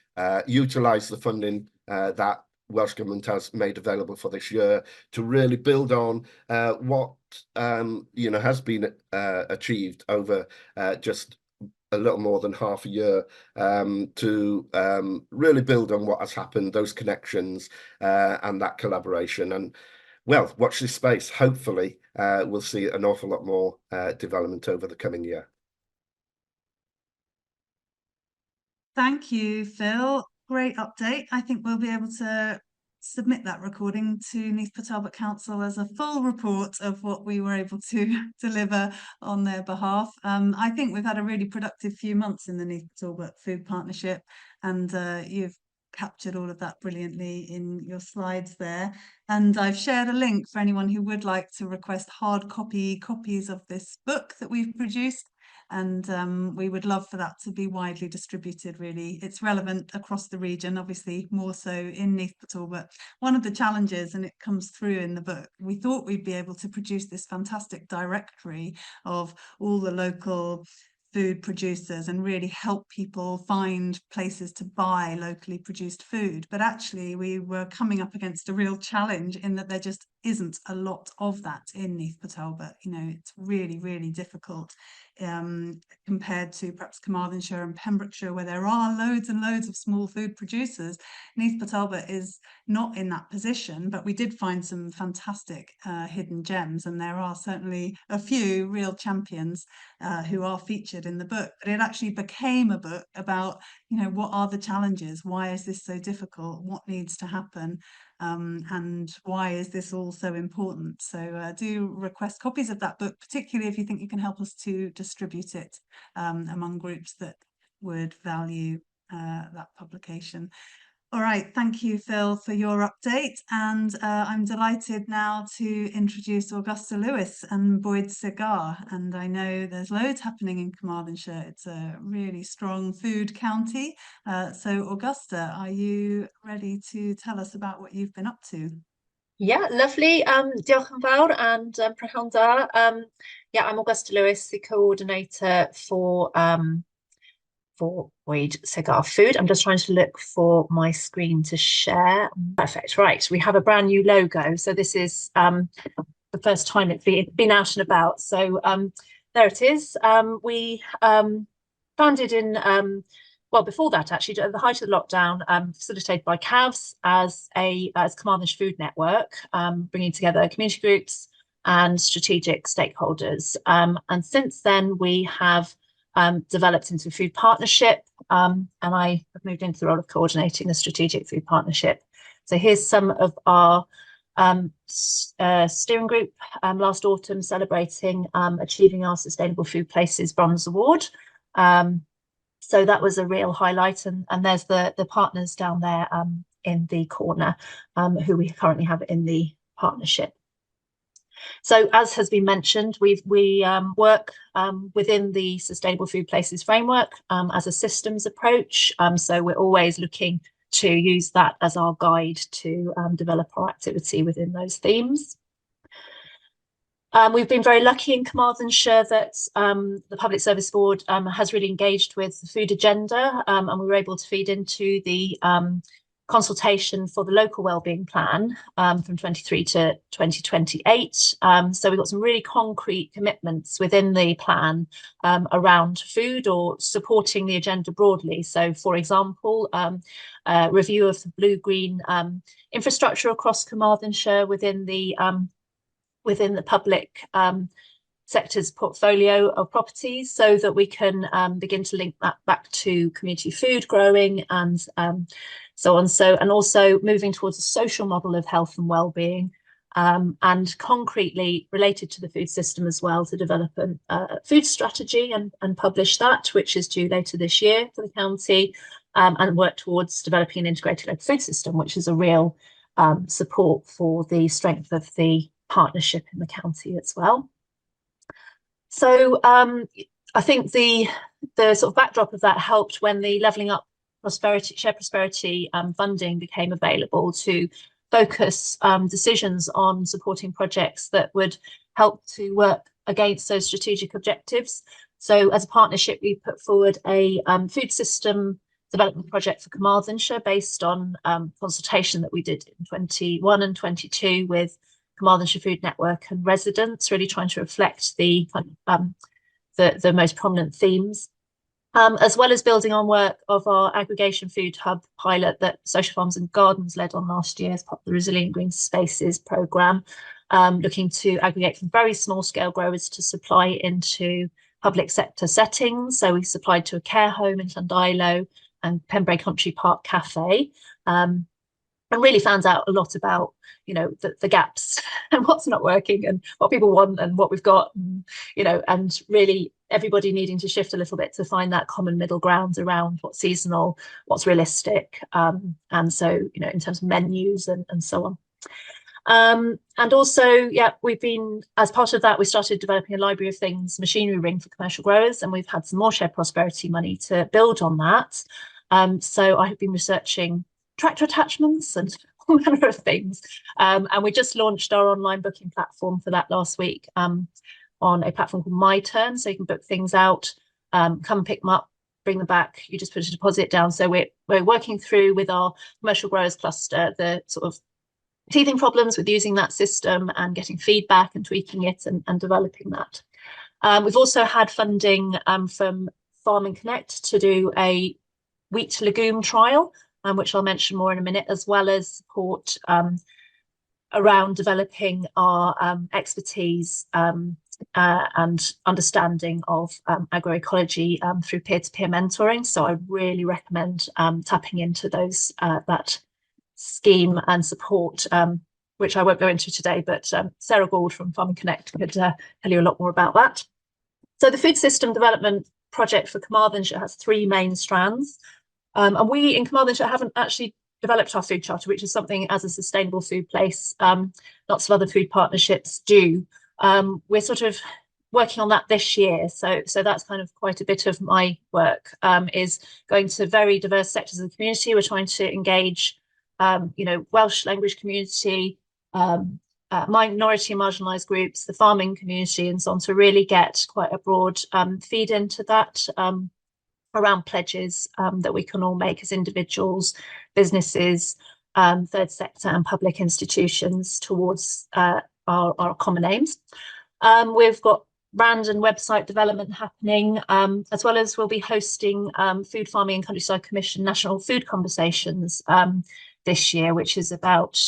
utilise the funding that Welsh Government has made available for this year to really build on what has been achieved over just a little more than half a year, to really build on what has happened, those connections and that collaboration. And well, watch this space. Hopefully we'll see an awful lot more development over the coming year. Thank you, Phil. Great update. I think we'll be able to submit that recording to Neath Talbot Council as a full report of what we were able to deliver on their behalf. I think we've had a really productive few months in the Neath Talbot Food Partnership, and you've captured all of that brilliantly in your slides there. And I've shared a link for anyone who would like to request hard copies of this book that we've produced. And we would love for that to be widely distributed, really. It's relevant across the region, obviously more so in Neath Talbot. One of the challenges, and it comes through in the book, we thought we'd be able to produce this fantastic directory of all the local food producers and really help people find places to buy locally produced food. But actually we were coming up against a real challenge in that there just isn't a lot of that in Neath Talbot. It's really, really difficult compared to perhaps Carmarthenshire and Pembrokeshire, where there are loads and loads of small food producers. Neath Talbot is not in that position, but we did find some fantastic hidden gems, and there are certainly a few real champions who are featured in the book. But it actually became a book about, what are the challenges? Why is this so difficult? What needs to happen? And why is this all so important? So do request copies of that book, particularly if you think you can help us to distribute it among groups that would value that publication. All right, thank you, Phil, for your update. And I'm delighted now to introduce Augusta Lewis and Boyd Cigar. And I know there's loads happening in Carmarthenshire. It's a really strong food county. So Augusta, are you ready to tell us about what you've been up to? Yeah, lovely. Diolch yn fawr and prynawn da. Yeah, I'm Augusta Lewis, the coordinator for Boyd Cigar Food. I'm just trying to look for my screen to share. Perfect. Right, we have a brand new logo. So this is the first time it's been out and about. So there it is. We founded in well, before that, actually, at the height of the lockdown, facilitated by CAVS as Carmarthenshire Food Network, bringing together community groups and strategic stakeholders. And since then, we have developed into a food partnership, and I have moved into the role of coordinating the strategic food partnership. So here's some of our steering group last autumn celebrating achieving our Sustainable Food Places Bronze Award. So that was a real highlight, and there's the partners down there in the corner who we currently have in the partnership. So as has been mentioned, we work within the Sustainable Food Places framework as a systems approach. So we're always looking to use that as our guide to develop our activity within those themes. We've been very lucky in Carmarthenshire that the Public Service Board has really engaged with the food agenda, and we were able to feed into the consultation for the local wellbeing plan from 23 to 2028. So we've got some really concrete commitments within the plan around food or supporting the agenda broadly. So, for example, review of the blue-green infrastructure across Carmarthenshire within the public sector's portfolio of properties, so that we can begin to link that back to community food growing and so on. So, and also moving towards a social model of health and well-being, and concretely related to the food system as well, to develop a food strategy and publish that, which is due later this year for the county, and work towards developing an integrated local food system, which is a real support for the strength of the partnership in the county as well. So I think the sort of backdrop of that helped when the Levelling Up Shared Prosperity funding became available to focus decisions on supporting projects that would help to work against those strategic objectives. So as a partnership, we put forward a food system development project for Carmarthenshire based on consultation that we did in 21 and 22 with Carmarthenshire Food Network and residents, really trying to reflect the most prominent themes, as well as building on work of our aggregation food hub pilot that Social Farms and Gardens led on last year as part of the Resilient Green Spaces programme, looking to aggregate from very small scale growers to supply into public sector settings. So we supplied to a care home in Llandilo and Pembrokeshire Park Cafe, and really found out a lot about, you know, the gaps and what's not working and what people want and what we've got, and, you know, and really everybody needing to shift a little bit to find that common middle ground around what's seasonal, what's realistic, and so, you know, in terms of menus and so on. And also, yeah, we've been, as part of that, we started developing a library of things, machinery ring for commercial growers, and we've had some more shared prosperity money to build on that. So I have been researching tractor attachments and all manner of things. And we just launched our online booking platform for that last week on a platform called My Turn. So you can book things out, come pick them up, bring them back. You just put a deposit down. So we're working through with our commercial growers cluster the sort of teething problems with using that system and getting feedback and tweaking it and developing that. We've also had funding from Farming Connect to do a wheat legume trial, which I'll mention more in a minute, as well as support around developing our expertise and understanding of agroecology through peer-to-peer mentoring. So I really recommend tapping into those that scheme and support, which I won't go into today, but Sarah Gould from Farming Connect could tell you a lot more about that. So the food system development project for Carmarthenshire has three main strands. And we in Carmarthenshire haven't actually developed our food charter, which is something as a sustainable food place, lots of other food partnerships do. We're sort of working on that this year, so that's kind of quite a bit of my work, is going to very diverse sectors of the community. We're trying to engage Welsh language community, minority and marginalised groups, the farming community, and so on, to really get quite a broad feed into that, around pledges that we can all make as individuals, businesses, third sector and public institutions towards our common aims. We've got brand and website development happening, as well as we'll be hosting Food Farming and Countryside Commission National Food Conversations this year, which is about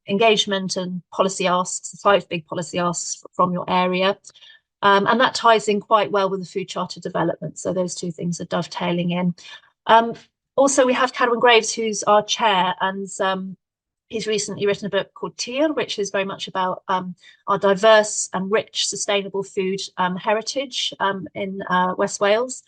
engagement and policy asks, 5 big policy asks from your area. And that ties in quite well with the food charter development. So those two things are dovetailing in. Also, we have Cadwyn Graves, who's our chair, and he's recently written a book called Tir, which is very much about our diverse and rich sustainable food heritage in West Wales.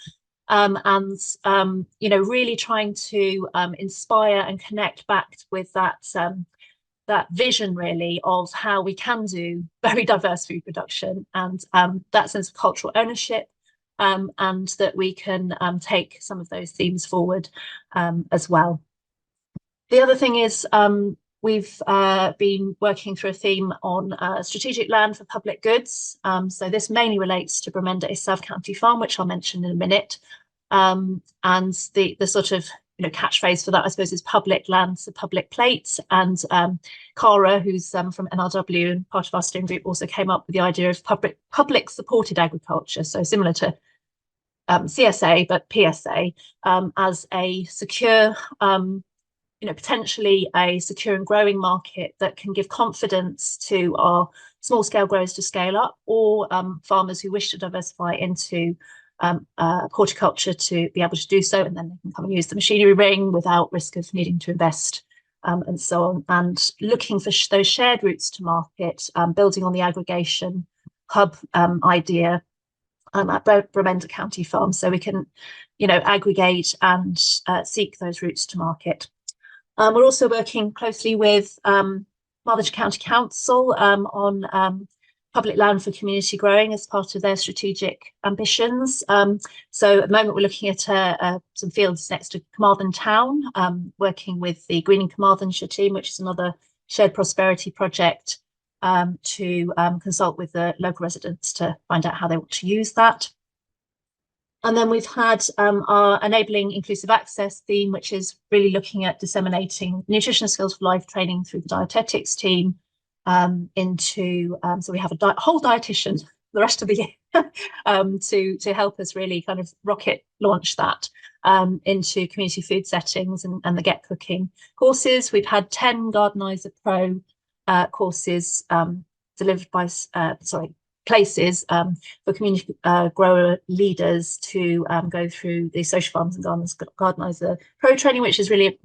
Really trying to inspire and connect back with that vision, really, of how we can do very diverse food production, and that sense of cultural ownership, and that we can take some of those themes forward as well. The other thing is we've been working through a theme on strategic land for public goods. So this mainly relates to Bromenda East South County Farm, which I'll mention in a minute. And the sort of catchphrase for that, I suppose, is public land to public plate. And Cara, who's from NRW and part of our steering group, also came up with the idea of public supported agriculture. So similar to CSA, but PSA, as a secure, potentially a secure and growing market that can give confidence to our small scale growers to scale up, or farmers who wish to diversify into horticulture to be able to do so, and then they can come and use the machinery ring without risk of needing to invest, and so on. And looking for those shared routes to market, building on the aggregation hub idea at Bromenda County Farm, so we can aggregate and seek those routes to market. We're also working closely with Carmarthenshire County Council on public land for community growing as part of their strategic ambitions. So at the moment we're looking at some fields next to Carmarthen Town, working with the Greening Carmarthenshire team, which is another shared prosperity project, to consult with the local residents to find out how they want to use that. And then we've had our Enabling Inclusive Access theme, which is really looking at disseminating nutrition skills for life training through the dietetics team, so we have a whole dietitian the rest of the year to help us really kind of rocket launch that into community food settings and the Get Cooking courses. We've had 10 Gardenizer Pro courses delivered by places for community grower leaders to go through the Social Farms and Gardenizer Pro training, which is really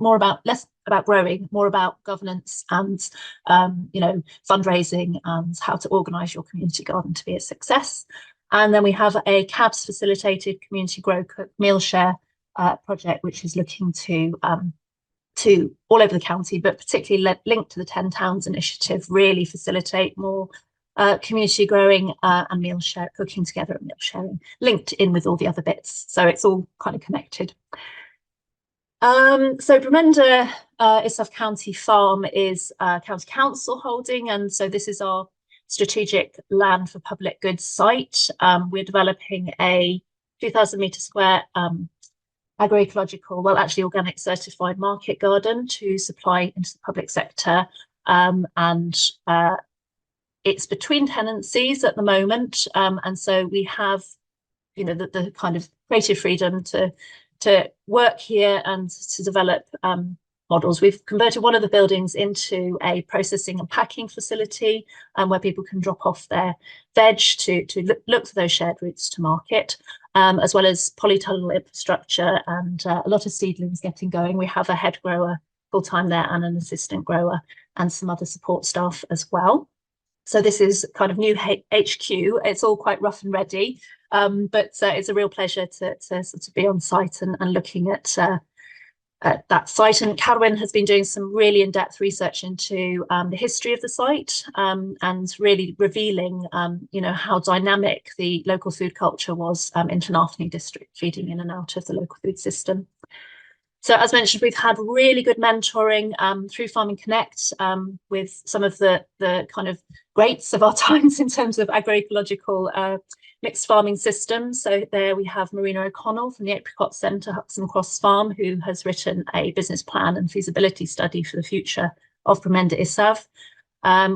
less about growing, more about governance and fundraising and how to organise your community garden to be a success. And then we have a CABS facilitated community grow cook meal share project, which is looking to all over the county, but particularly linked to the 10 Towns initiative, really facilitate more community growing and meal share, cooking together and meal sharing, linked in with all the other bits. So it's all kind of connected. So Bromenda East South County Farm is County Council holding, and so this is our strategic land for public goods site. We're developing a 2,000 metre square agroecological, well, actually organic certified market garden to supply into the public sector, and it's between tenancies at the moment, and so we have, the kind of creative freedom to work here and to develop models. We've converted one of the buildings into a processing and packing facility, where people can drop off their veg to look for those shared routes to market, as well as polytunnel infrastructure and a lot of seedlings getting going. We have a head grower full-time there and an assistant grower and some other support staff as well. So this is kind of new HQ. It's all quite rough and ready, but it's a real pleasure to sort of be on site and looking at at that site. And Cadwyn has been doing some really in-depth research into the history of the site and really revealing, you know, how dynamic the local food culture was in Carmarthenshire district, feeding in and out of the local food system. So as mentioned, we've had really good mentoring through Farming Connect with some of the kind of greats of our times in terms of agroecological mixed farming systems. So there we have Marina O'Connell from the Apricot Centre, Huxham Cross Farm, who has written a business plan and feasibility study for the future of Bremenda Isav.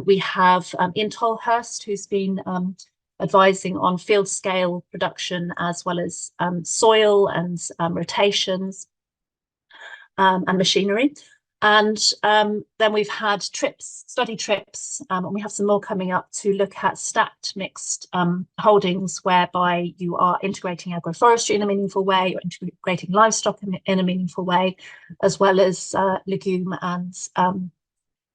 We have Ian Tolhurst, who's been advising on field scale production as well as soil and rotations and machinery. And then we've had study trips, and we have some more coming up to look at stacked mixed holdings, whereby you are integrating agroforestry in a meaningful way, you're integrating livestock in a meaningful way, as well as legume and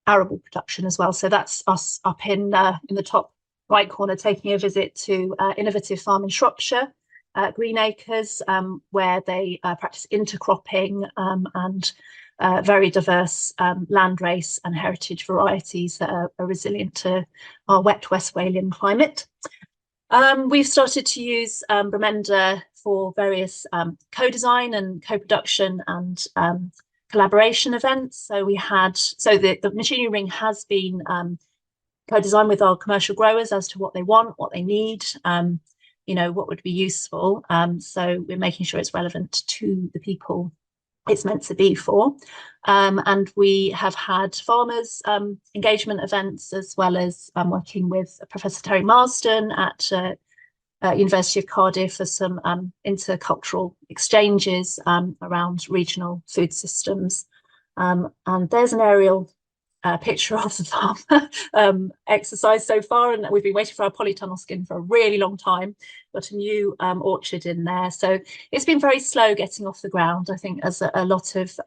arable production as well. So that's us up in the top right corner, taking a visit to innovative farm in Shropshire, Green Acres, where they practice intercropping and very diverse landrace and heritage varieties that are resilient to our wet West Walian climate. We've started to use Bremenda for various co-design and co-production and collaboration events. So we had, the machinery ring has been co-designed with our commercial growers as to what they want, what they need, you know, what would be useful. So we're making sure it's relevant to the people it's meant to be for. And we have had farmers engagement events, as well as working with Professor Terry Marsden at University of Cardiff for some intercultural exchanges around regional food systems. And there's an aerial picture of the farm exercise so far, and we've been waiting for our polytunnel skin for a really long time. Got a new orchard in there, so it's been very slow getting off the ground. I think as a lot of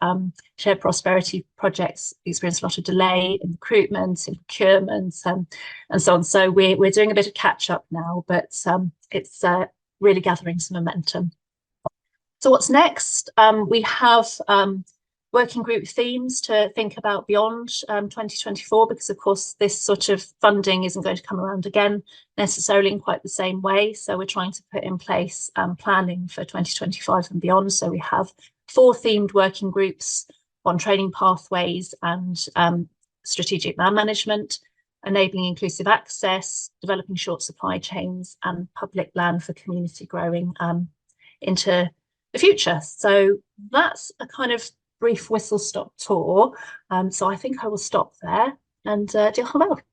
shared prosperity projects experience a lot of delay in recruitment, in procurement, and so on. So we're doing a bit of catch up now, but it's really gathering some momentum. So what's next? We have working group themes to think about beyond 2024, because of course this sort of funding isn't going to come around again necessarily in quite the same way. So we're trying to put in place planning for 2025 and beyond. So we have 4 themed working groups on training pathways and strategic land management, enabling inclusive access, developing short supply chains, and public land for community growing into the future. So that's a kind of brief whistle-stop tour. So I think I will stop there, and diolch yn fawr.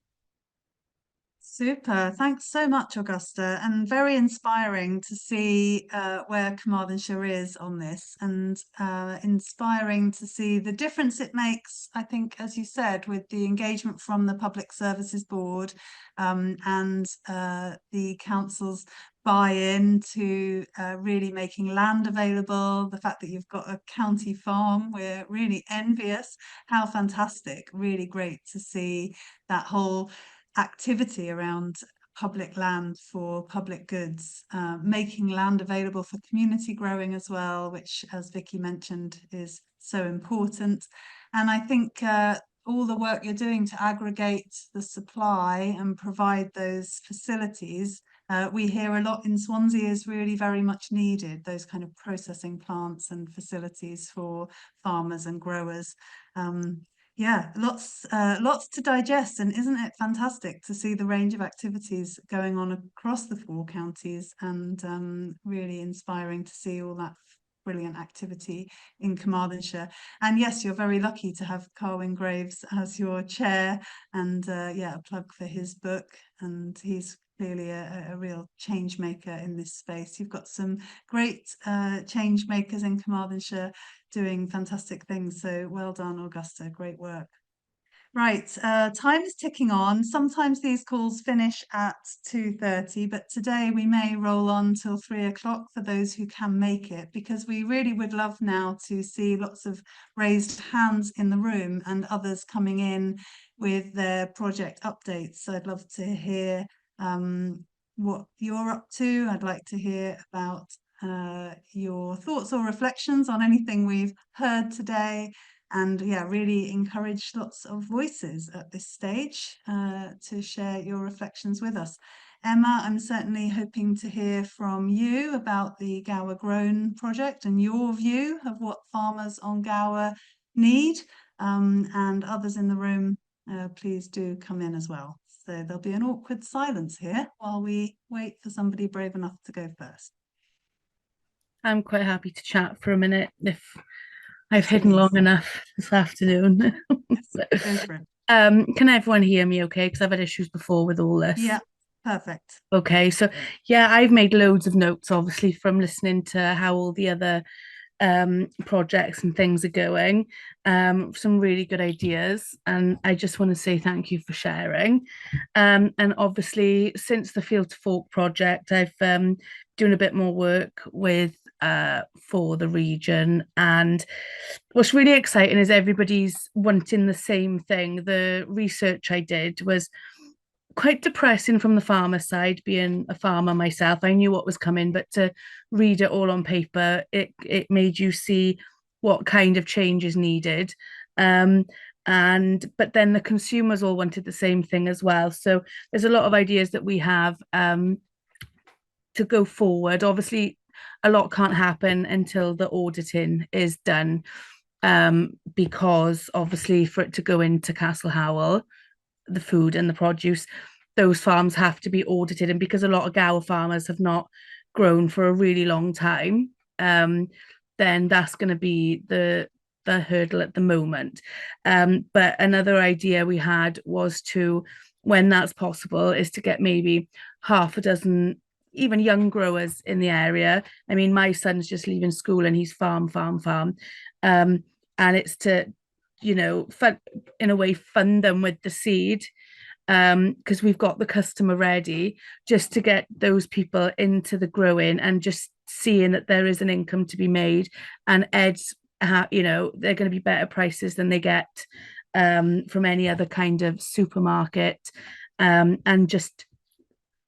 Super, thanks so much, Augusta, and very inspiring to see where Carmarthenshire is on this, and inspiring to see the difference it makes, I think, as you said, with the engagement from the Public Services Board and the council's buy-in to really making land available, the fact that you've got a county farm. We're really envious. How fantastic, really great to see that whole activity around public land for public goods, making land available for community growing as well, which, as Vicky mentioned, is so important. And I think all the work you're doing to aggregate the supply and provide those facilities, we hear a lot in Swansea is really very much needed, those kind of processing plants and facilities for farmers and growers. Yeah, lots to digest, and isn't it fantastic to see the range of activities going on across the 4 counties, and really inspiring to see all that brilliant activity in Carmarthenshire. And yes, you're very lucky to have Carwyn Graves as your chair, and yeah, a plug for his book, and he's clearly a real change maker in this space. You've got some great change makers in Carmarthenshire doing fantastic things, so well done, Augusta, great work. Right, time is ticking on. Sometimes these calls finish at 2:30, but today we may roll on till 3 o'clock for those who can make it, because we really would love now to see lots of raised hands in the room and others coming in with their project updates. So I'd love to hear what you're up to. I'd like to hear about your thoughts or reflections on anything we've heard today. And yeah, really encourage lots of voices at this stage to share your reflections with us. Emma, I'm certainly hoping to hear from you about the Gower Grown project and your view of what farmers on Gower need, and others in the room, please do come in as well. So there'll be an awkward silence here while we wait for somebody brave enough to go first. I'm quite happy to chat for a minute if I've hidden long enough this afternoon. So, go for it. Can everyone hear me okay? Because I've had issues before with all this. Yeah, perfect. Okay, so yeah, I've made loads of notes, obviously, from listening to how all the other projects and things are going. Some really good ideas, and I just want to say thank you for sharing. And obviously, since the Field to Fork project, I've doing a bit more work with for the region, and what's really exciting is everybody's wanting the same thing. The research I did was quite depressing from the farmer side. Being a farmer myself, I knew what was coming, but to read it all on paper, it made you see what kind of change is needed. But then the consumers all wanted the same thing as well. So there's a lot of ideas that we have to go forward. Obviously, a lot can't happen until the auditing is done, because obviously for it to go into Castle Howell, the food and the produce, those farms have to be audited. And because a lot of Gower farmers have not grown for a really long time, then that's going to be the hurdle at the moment. But another idea we had was to, when that's possible, is to get maybe half a dozen even young growers in the area. I mean, my son's just leaving school and he's farm. And it's to, you know, in a way fund them with the seed, because we've got the customer ready, just to get those people into the growing and just seeing that there is an income to be made. And Ed's, you know, they're going to be better prices than they get from any other kind of supermarket, and just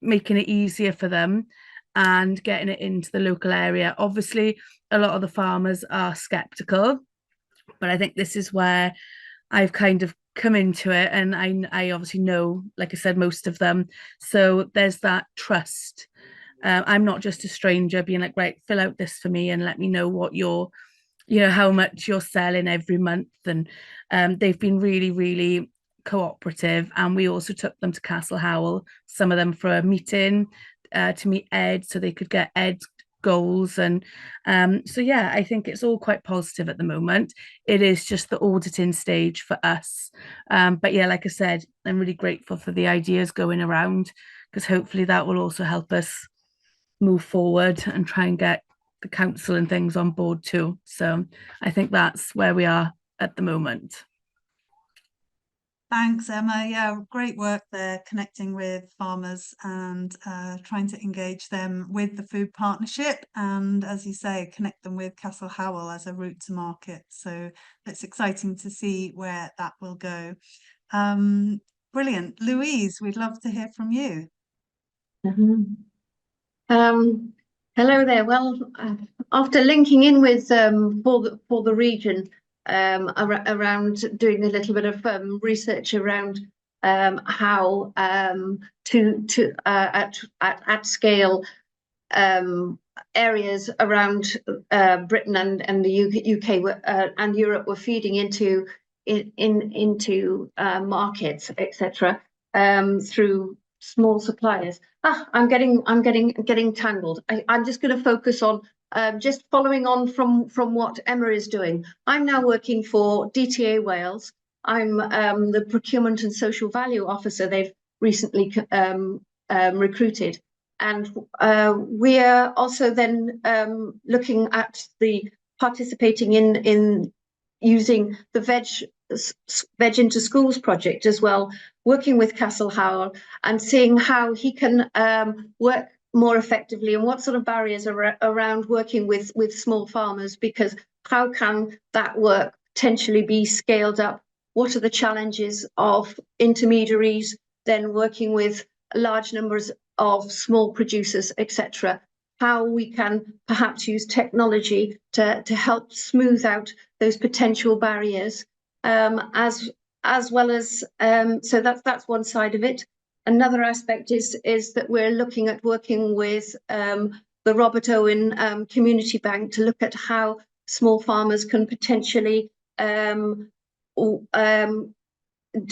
making it easier for them and getting it into the local area. Obviously, a lot of the farmers are skeptical, but I think this is where I've kind of come into it, and I obviously know, like I said, most of them. So there's that trust. I'm not just a stranger being like, right, fill out this for me and let me know what you're, you know, how much you're selling every month. And they've been really, really cooperative. And we also took them to Castle Howell, some of them for a meeting, to meet Ed, so they could get Ed's goals. And so yeah, I think it's all quite positive at the moment. It is just the auditing stage for us, but yeah, like I said, I'm really grateful for the ideas going around, because hopefully that will also help us move forward and try and get the council and things on board too. So I think that's where we are at the moment. Thanks, Emma. Yeah, great work there, connecting with farmers and trying to engage them with the food partnership, and as you say, connect them with Castle Howell as a route to market. So it's exciting to see where that will go. Brilliant. Louise, we'd love to hear from you. Hello there. Well, after linking in with for the region, around doing a little bit of research around how to at scale areas around Britain and the UK and Europe were feeding into markets, etc., through small suppliers. I'm getting tangled. I'm just going to focus on just following on from what Emma is doing. I'm now working for DTA Wales. I'm the procurement and social value officer they've recently recruited, and we are also then looking at the participating in using the Veg into Schools project as well, working with Castle Howell and seeing how he can work more effectively and what sort of barriers are around working with small farmers, because how can that work potentially be scaled up? What are the challenges of intermediaries then working with large numbers of small producers, etc.? how we can perhaps use technology to help smooth out those potential barriers, as well as so that's one side of it. Another aspect is that we're looking at working with the Robert Owen Community Bank to look at how small farmers can potentially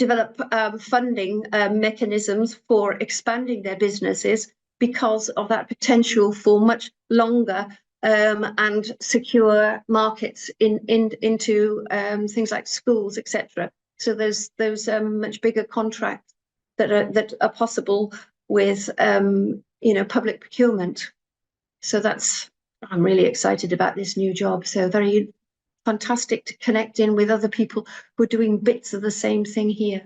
develop funding mechanisms for expanding their businesses, because of that potential for much longer and secure markets into things like schools, etc. So there's those much bigger contracts that are possible with public procurement. So I'm really excited about this new job. So very fantastic to connect in with other people who are doing bits of the same thing here.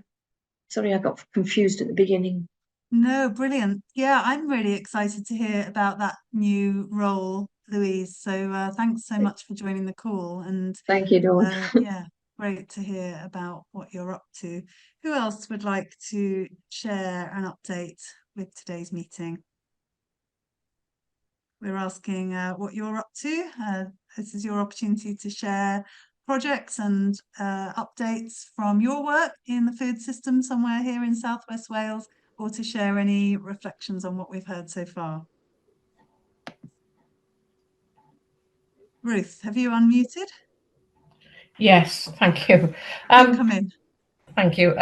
Sorry, I got confused at the beginning. No, brilliant. Yeah, I'm really excited to hear about that new role, Louise. So thanks so much for joining the call. And thank you, Dawn. Yeah, great to hear about what you're up to. Who else would like to share an update with today's meeting? We're asking what you're up to. This is your opportunity to share projects and updates from your work in the food system somewhere here in South West Wales, or to share any reflections on what we've heard so far. Ruth, have you unmuted? Yes, thank you. Come in. Thank you.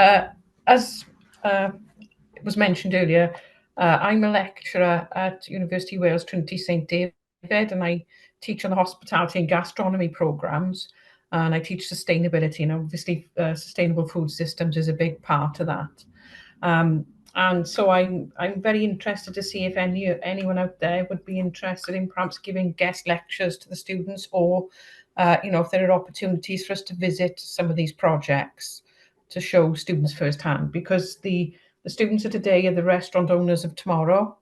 As it was mentioned earlier, I'm a lecturer at University of Wales Trinity St David, and I teach on the hospitality and gastronomy programmes, and I teach sustainability, and obviously sustainable food systems is a big part of that. And so I'm very interested to see if anyone out there would be interested in perhaps giving guest lectures to the students, or if there are opportunities for us to visit some of these projects to show students firsthand, because the students of today are the restaurant owners of tomorrow.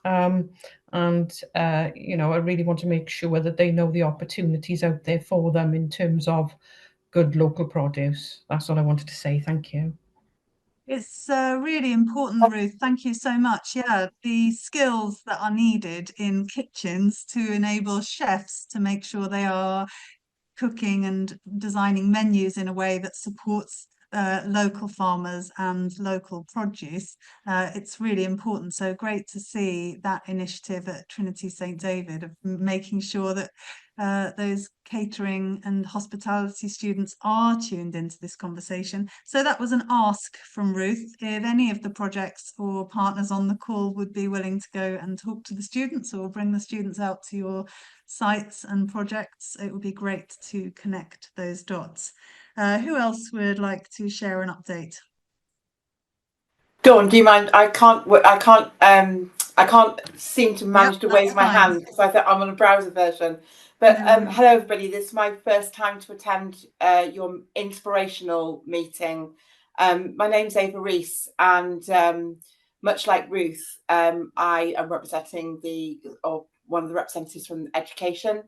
I really want to make sure that they know the opportunities out there for them in terms of good local produce. That's all I wanted to say. Thank you. It's really important, Ruth. Thank you so much. Yeah, the skills that are needed in kitchens to enable chefs to make sure they are cooking and designing menus in a way that supports local farmers and local produce. It's really important. So great to see that initiative at Trinity St David of making sure that those catering and hospitality students are tuned into this conversation. So that was an ask from Ruth. If any of the projects or partners on the call would be willing to go and talk to the students or bring the students out to your sites and projects, it would be great to connect those dots. Who else would like to share an update? Dawn, do you mind? I can't seem to manage to wave my hand because I thought I'm on a browser version. But hello everybody, this is my first time to attend your inspirational meeting. My name's Ava Rees, and much like Ruth, I am representing one of the representatives from education.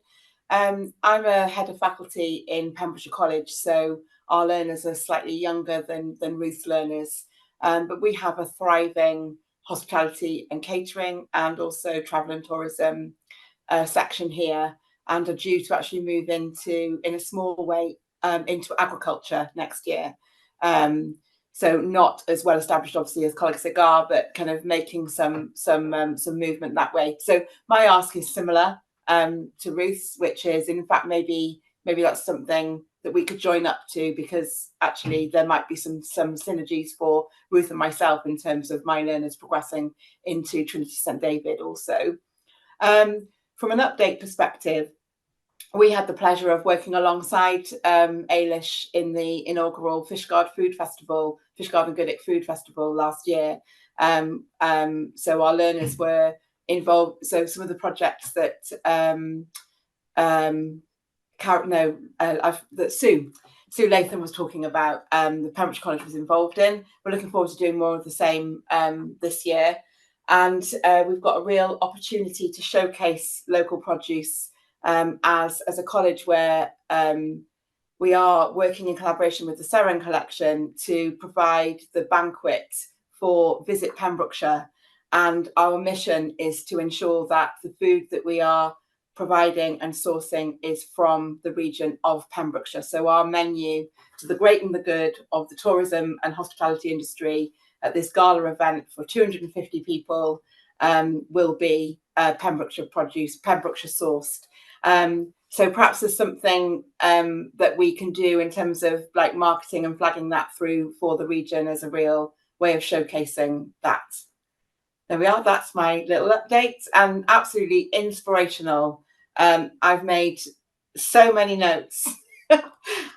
I'm a head of faculty in Pembrokeshire College, so our learners are slightly younger than Ruth's learners. But we have a thriving hospitality and catering and also travel and tourism section here, and are due to actually move in a small way into agriculture next year. So not as well established, obviously, as Coleg Cigar, but kind of making some movement that way. So my ask is similar to Ruth's, which is, in fact, maybe that's something that we could join up to, because actually there might be some synergies for Ruth and myself in terms of my learners progressing into Trinity St David also. From an update perspective, we had the pleasure of working alongside Ailish in the inaugural Fishguard and Goodwick Food Festival last year. So our learners were involved. So some of the projects that that Sue Latham was talking about, the Pembrokeshire College was involved in. We're looking forward to doing more of the same this year. And we've got a real opportunity to showcase local produce as a college where we are working in collaboration with the Seren Collection to provide the banquet for Visit Pembrokeshire. And our mission is to ensure that the food that we are providing and sourcing is from the region of Pembrokeshire. So our menu, to the great and the good of the tourism and hospitality industry at this gala event for 250 people, will be Pembrokeshire produce, Pembrokeshire sourced. So perhaps there's something that we can do in terms of like marketing and flagging that through for the region as a real way of showcasing that. There we are. That's my little update, and absolutely inspirational. I've made so many notes and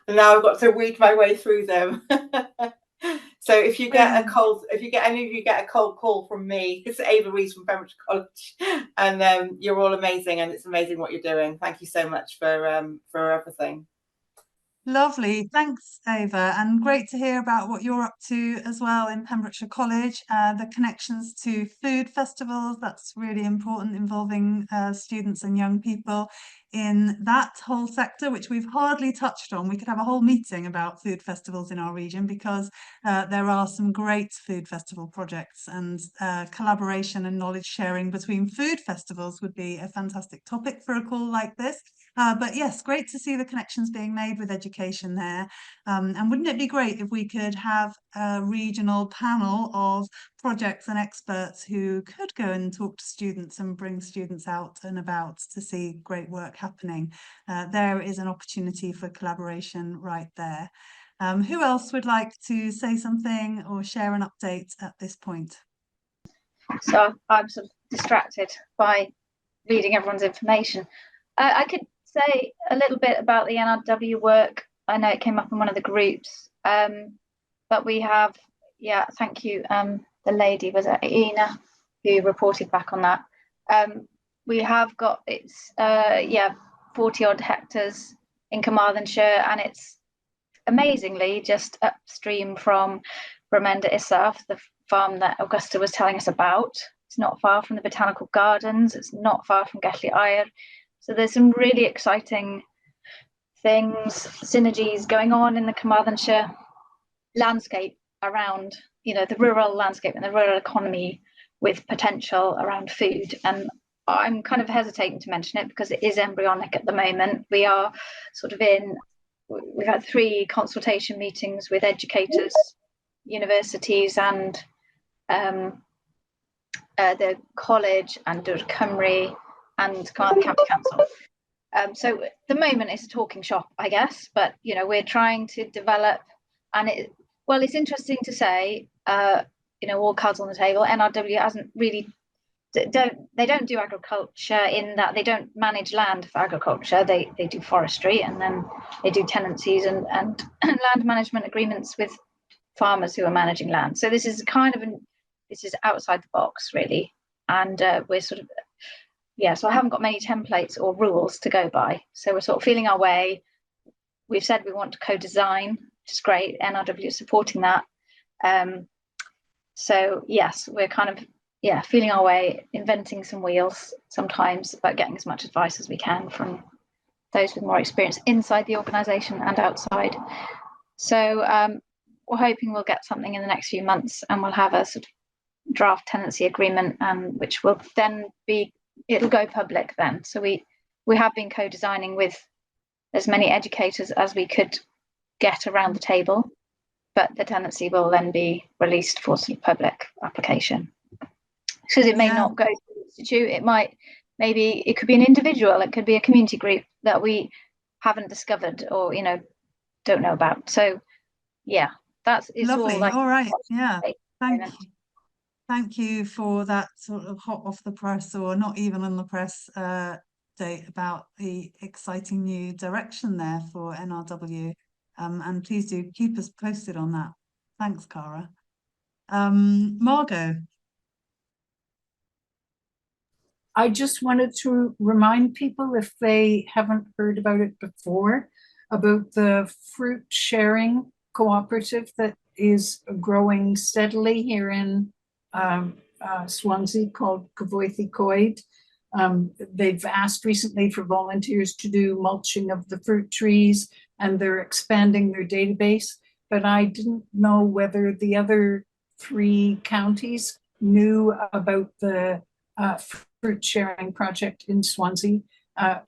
now I've got to weed my way through them. So if you get a cold, if you get any of you get a cold call from me, it's Ava Rees from Pembrokeshire College, and you're all amazing, and it's amazing what you're doing. Thank you so much for everything. Lovely, thanks Ava, and great to hear about what you're up to as well in Pembrokeshire College, the connections to food festivals. That's really important, involving students and young people in that whole sector, which we've hardly touched on. We could have a whole meeting about food festivals in our region, because there are some great food festival projects, and collaboration and knowledge sharing between food festivals would be a fantastic topic for a call like this. But yes, great to see the connections being made with education there. And wouldn't it be great if we could have a regional panel of projects and experts who could go and talk to students and bring students out and about to see great work happening. There is an opportunity for collaboration right there. Who else would like to say something or share an update at this point? So I'm sort of distracted by reading everyone's information. I could say a little bit about the NRW work. I know it came up in one of the groups, but we have, yeah, thank you. The lady, was it Ina, who reported back on that. We have got, it's 40 odd hectares in Carmarthenshire, and it's amazingly just upstream from Bromenda Isaf, the farm that Augusta was telling us about. It's not far from the botanical gardens, it's not far from Gelli Aur. So there's some really exciting things, synergies going on in the Carmarthenshire landscape around, you know, the rural landscape and the rural economy with potential around food. And I'm kind of hesitating to mention it because it is embryonic at the moment. We are sort of we've had 3 consultation meetings with educators, universities, and the college, and Dŵr Cymru, and Carmarthen County Council. So at the moment it's a talking shop, I guess, but you know, we're trying to develop, and it's interesting to say, you know, all cards on the table. NRW hasn't really, they don't do agriculture in that they don't manage land for agriculture. They do forestry, and then they do tenancies and land management agreements with farmers who are managing land. So this is kind of this is outside the box really, and we're sort of, yeah, so I haven't got many templates or rules to go by. So we're sort of feeling our way. We've said we want to co-design, which is great. NRW is supporting that. So yes, we're kind of, yeah, feeling our way, inventing some wheels sometimes, but getting as much advice as we can from those with more experience inside the organisation and outside. So we're hoping we'll get something in the next few months, and we'll have a sort of draft tenancy agreement, and which will then be, it'll go public then. So we have been co-designing with as many educators as we could get around the table, but the tenancy will then be released for sort of public application. Because it may not go to the institute, it might, maybe it could be an individual, it could be a community group that we haven't discovered or, you know, don't know about. So yeah, that's lovely. All right, yeah, thank you. Thank you for that sort of hot off the press, or not even on the press, date about the exciting new direction there for NRW. And please do keep us posted on that. Thanks, Cara. Margot. I just wanted to remind people, if they haven't heard about it before, about the fruit sharing cooperative that is growing steadily here in Swansea, called Cyfoeth Coed. They've asked recently for volunteers to do mulching of the fruit trees, and they're expanding their database. But I didn't know whether the other 3 counties knew about the fruit sharing project in Swansea.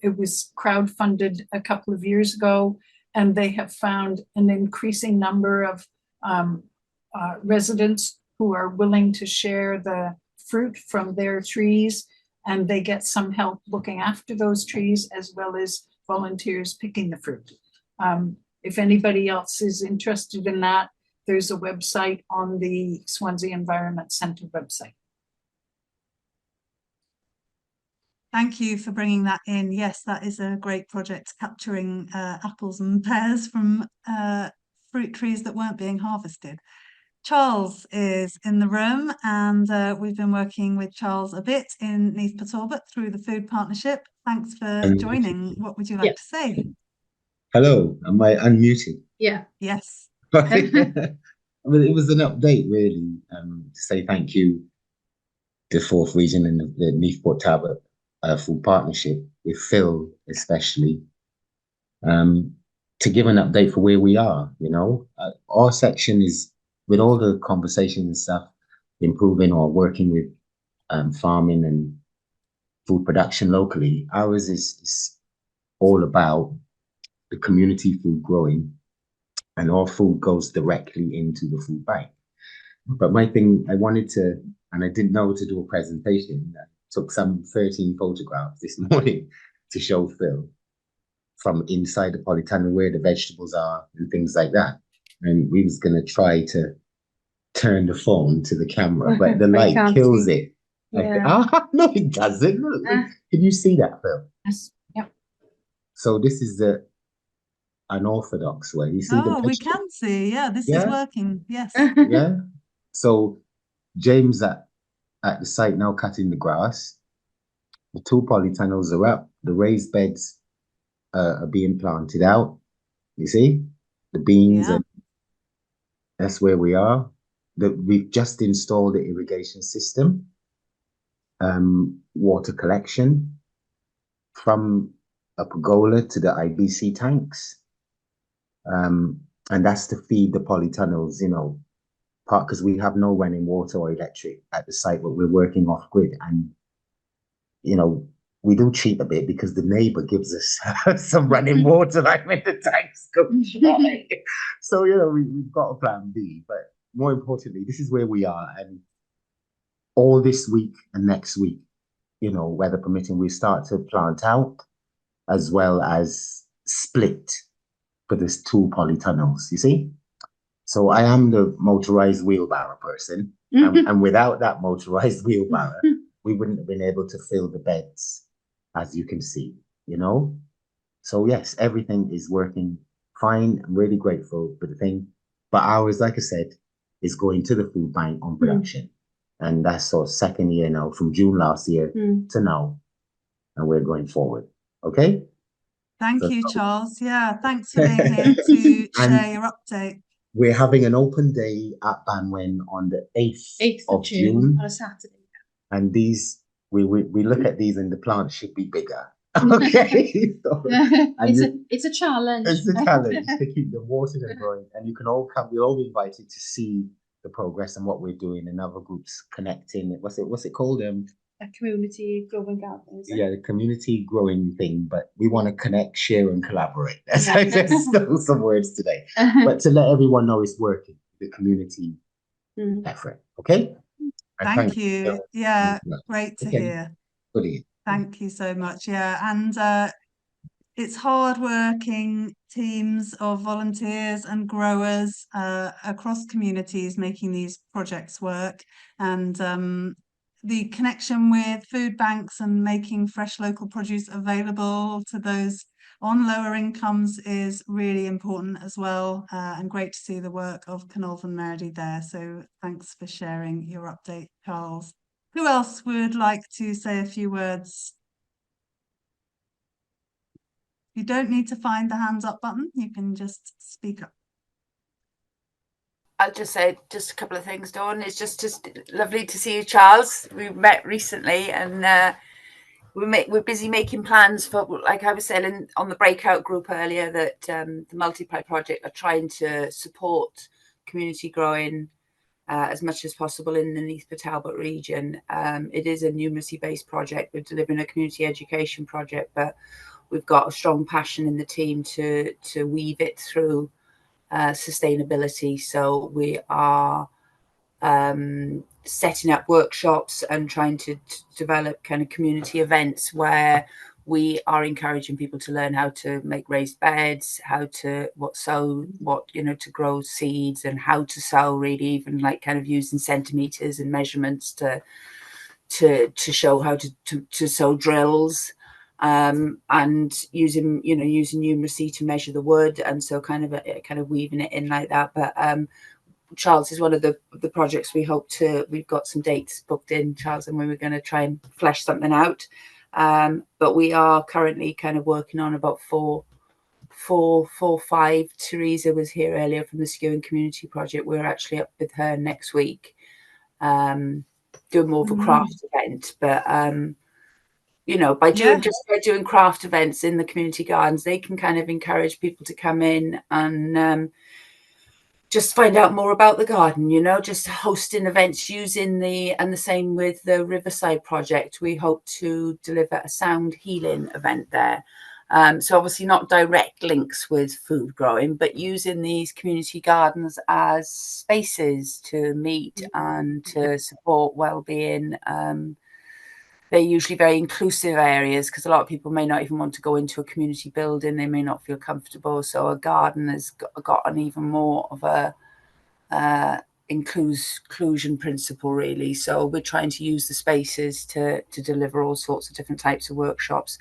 It was crowdfunded a couple of years ago, and they have found an increasing number of residents who are willing to share the fruit from their trees, and they get some help looking after those trees as well as volunteers picking the fruit. If anybody else is interested in that, there's a website on the Swansea Environment Centre website. Thank you for bringing that in. Yes, that is a great project, capturing apples and pears from fruit trees that weren't being harvested. Charles is in the room, and we've been working with Charles a bit in Neath Talbot through the food partnership. Thanks for joining. What would you like to say? Hello, am I unmuted? Yeah. Yes. I mean, it was an update really, to say thank you to the 4th region and the Neath Talbot food partnership with Phil especially, to give an update for where we are. You know, our section is, with all the conversations and stuff, improving or working with farming and food production locally. Ours is all about the community food growing, and our food goes directly into the food bank. But my thing, I wanted to, and I didn't know to do a presentation. I took some 13 photographs this morning to show Phil from inside the polytunnel where the vegetables are and things like that. And we was going to try to turn the phone to the camera, but the light kills it. Yeah. No, it doesn't. Look, can you see that, Phil? Yes. Yep. So this is the unorthodox way. You see the we can see. Yeah, this is working. Yes. Yeah. So James at the site now cutting the grass. The 2 polytunnels are up. The raised beds are being planted out. You see the beans, and that's where we are. We've just installed the irrigation system, water collection from a pergola to the IBC tanks, and that's to feed the polytunnels. You know, because we have no running water or electric at the site, but we're working off grid, and you know, we do cheat a bit because the neighbour gives us some running water, like when the tanks go dry. So you know, we've got a plan B, but more importantly, this is where we are, and all this week and next week, you know, weather permitting, we start to plant out as well as split for this 2 polytunnels. You see. So I am the motorized wheelbarrow person, and without that motorized wheelbarrow, we wouldn't have been able to fill the beds, as you can see, you know? So yes, everything is working fine. I'm really grateful for the thing. But ours, like I said, is going to the food bank on production. And that's our 2nd year now, from June last year to now. And we're going forward. Okay? Thank you, Charles. Yeah, thanks for being here to share your update. We're having an open day at Banwen on the 8th of June. On a Saturday. And these, we look at these, and the plants should be bigger. Okay. So, it's a challenge. It's a challenge to keep them watered and growing. And you can all come, we're all invited to see the progress and what we're doing, and other groups connecting. What's it called? A community growing garden. Yeah, the community growing thing, but we want to connect, share, and collaborate. That's some words today. But to let everyone know it's working, the community effort. Okay? Thank you. Yeah, great to hear. Brilliant. Thank you so much. Yeah, and it's hard-working teams of volunteers and growers across communities making these projects work, and the connection with food banks and making fresh local produce available to those on lower incomes is really important as well, and great to see the work of Carmarthen Meredy there. So thanks for sharing your update, Charles. Who else would like to say a few words? You don't need to find the hands up button, you can just speak up. I'll just say just a couple of things, Dawn. It's just lovely to see you, Charles. We met recently, and we're busy making plans for, like I was saying on the breakout group earlier, that the Multiply project are trying to support community growing as much as possible in the Neath Talbot region. It is a numeracy-based project. We're delivering a community education project, but we've got a strong passion in the team to weave it through sustainability. So we are setting up workshops and trying to develop kind of community events where we are encouraging people to learn how to make raised beds, how to to grow seeds, and how to sow, really, even like kind of using centimeters and measurements to show how to sow drills, and using numeracy to measure the wood, and so kind of weaving it in like that. But Charles is one of the projects we've got some dates booked in, Charles, and we were going to try and flesh something out. But we are currently kind of working on about four, five. Teresa was here earlier from the Skewing Community Project. We're actually up with her next week, doing more of a craft event. But by doing craft events in the community gardens, they can kind of encourage people to come in and just find out more about the garden, just hosting events and the same with the Riverside project. We hope to deliver a sound healing event there. So obviously not direct links with food growing, but using these community gardens as spaces to meet and to support well-being. They're usually very inclusive areas, because a lot of people may not even want to go into a community building. They may not feel comfortable. So a garden has got an even more of a inclusion principle, really. So we're trying to use the spaces to deliver all sorts of different types of workshops,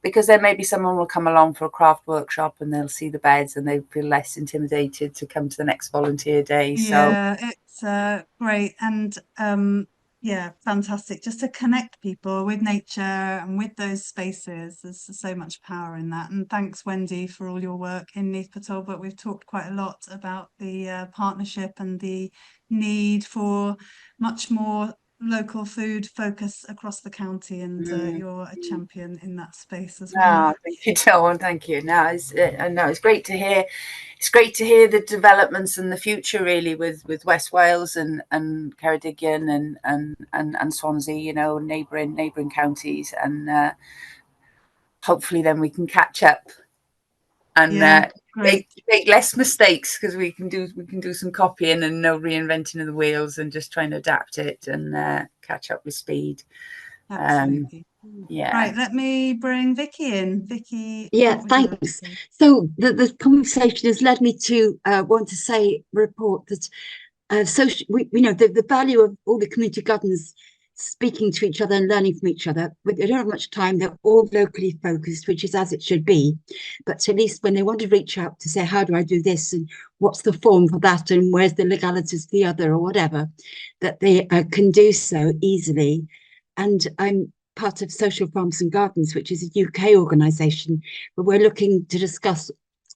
because there may be someone will come along for a craft workshop and they'll see the beds and they feel less intimidated to come to the next volunteer day. Yeah, it's great. And yeah, fantastic. Just to connect people with nature and with those spaces. There's so much power in that. And thanks, Wendy, for all your work in Neath Talbot. We've talked quite a lot about the partnership and the need for much more local food focus across the county, and you're a champion in that space as well. Thank you, Dawn. Thank you. It's great to hear. It's great to hear the developments and the future, really, with West Wales and Ceredigion and Swansea, neighbouring counties, and hopefully then we can catch up and make less mistakes, because we can do some copying and no reinventing of the wheels, and just trying to adapt it and catch up with speed. Absolutely. Right, let me bring Vicky in. Vicky. Yeah, thanks. So the conversation has led me to want to report that the value of all the community gardens speaking to each other and learning from each other. They don't have much time. They're all locally focused, which is as it should be. But at least when they want to reach out to say, how do I do this, and what's the form for that, and where's the legalities for the other, or whatever, that they can do so easily. And I'm part of Social Farms and Gardens, which is a UK organisation, but we're looking to discuss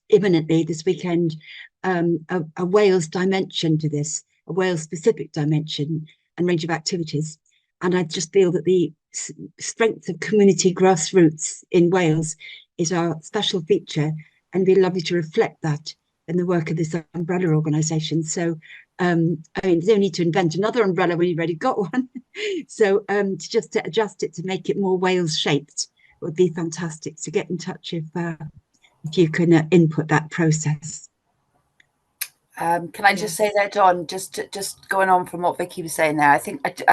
imminently this weekend a Wales dimension to this, a Wales specific dimension and range of activities. And I just feel that the strength of community grassroots in Wales is our special feature, and it'd be lovely to reflect that in the work of this umbrella organisation. So there's no need to invent another umbrella when you've already got one. So to adjust it to make it more Wales shaped would be fantastic. So get in touch if you can input that process. Can I just say that, Dawn, just going on from what Vicky was saying there, I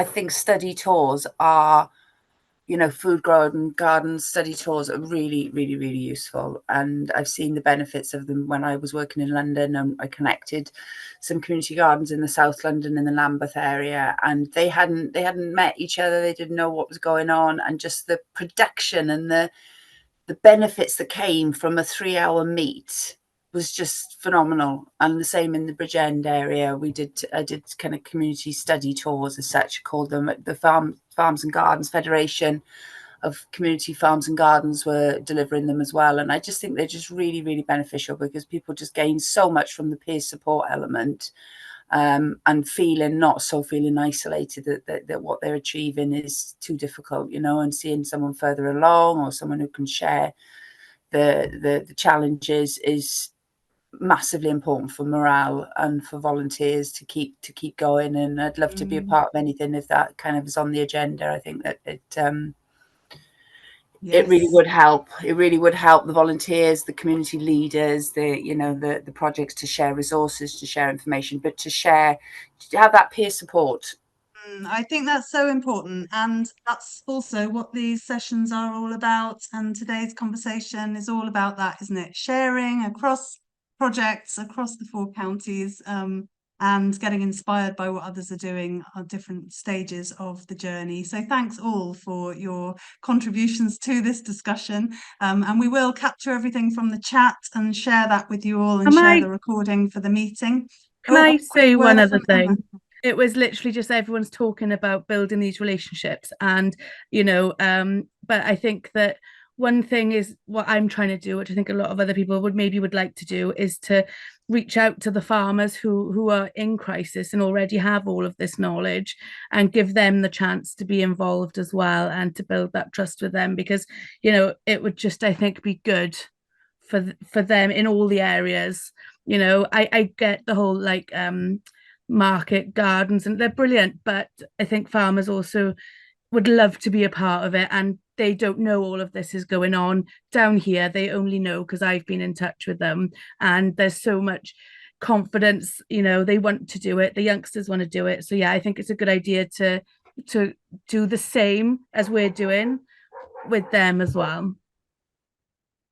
think study tours are, food garden study tours are really, really, really useful. And I've seen the benefits of them when I was working in London, and I connected some community gardens in the South London, in the Lambeth area, and they hadn't met each other. They didn't know what was going on, and just the production and the benefits that came from a 3-hour meet was just phenomenal. And the same in the Bridgend area. I did kind of community study tours, as such, called them. The Farms and Gardens Federation of Community Farms and Gardens were delivering them as well. And I just think they're just really, really beneficial, because people just gain so much from the peer support element, and not feeling isolated that what they're achieving is too difficult, and seeing someone further along, or someone who can share the challenges, is massively important for morale and for volunteers to keep going. And I'd love to be a part of anything if that kind of is on the agenda. I think that it really would help. It really would help the volunteers, the community leaders, the projects to share resources, to share information, but to have that peer support. I think that's so important, and that's also what these sessions are all about. And today's conversation is all about that, isn't it? Sharing across projects, across the 4 counties, and getting inspired by what others are doing at different stages of the journey. So thanks all for your contributions to this discussion. And we will capture everything from the chat and share that with you all, and share the recording for the meeting. Can I say one other thing? It was literally just everyone's talking about building these relationships, and but I think that one thing is what I'm trying to do, which I think a lot of other people would like to do, is to reach out to the farmers who are in crisis and already have all of this knowledge, and give them the chance to be involved as well, and to build that trust with them, because it would just, I think, be good for them in all the areas. I get the whole market gardens, and they're brilliant, but I think farmers also would love to be a part of it, and they don't know all of this is going on down here. They only know because I've been in touch with them, and there's so much confidence. They want to do it, the youngsters want to do it. So yeah, I think it's a good idea to do the same as we're doing with them as well.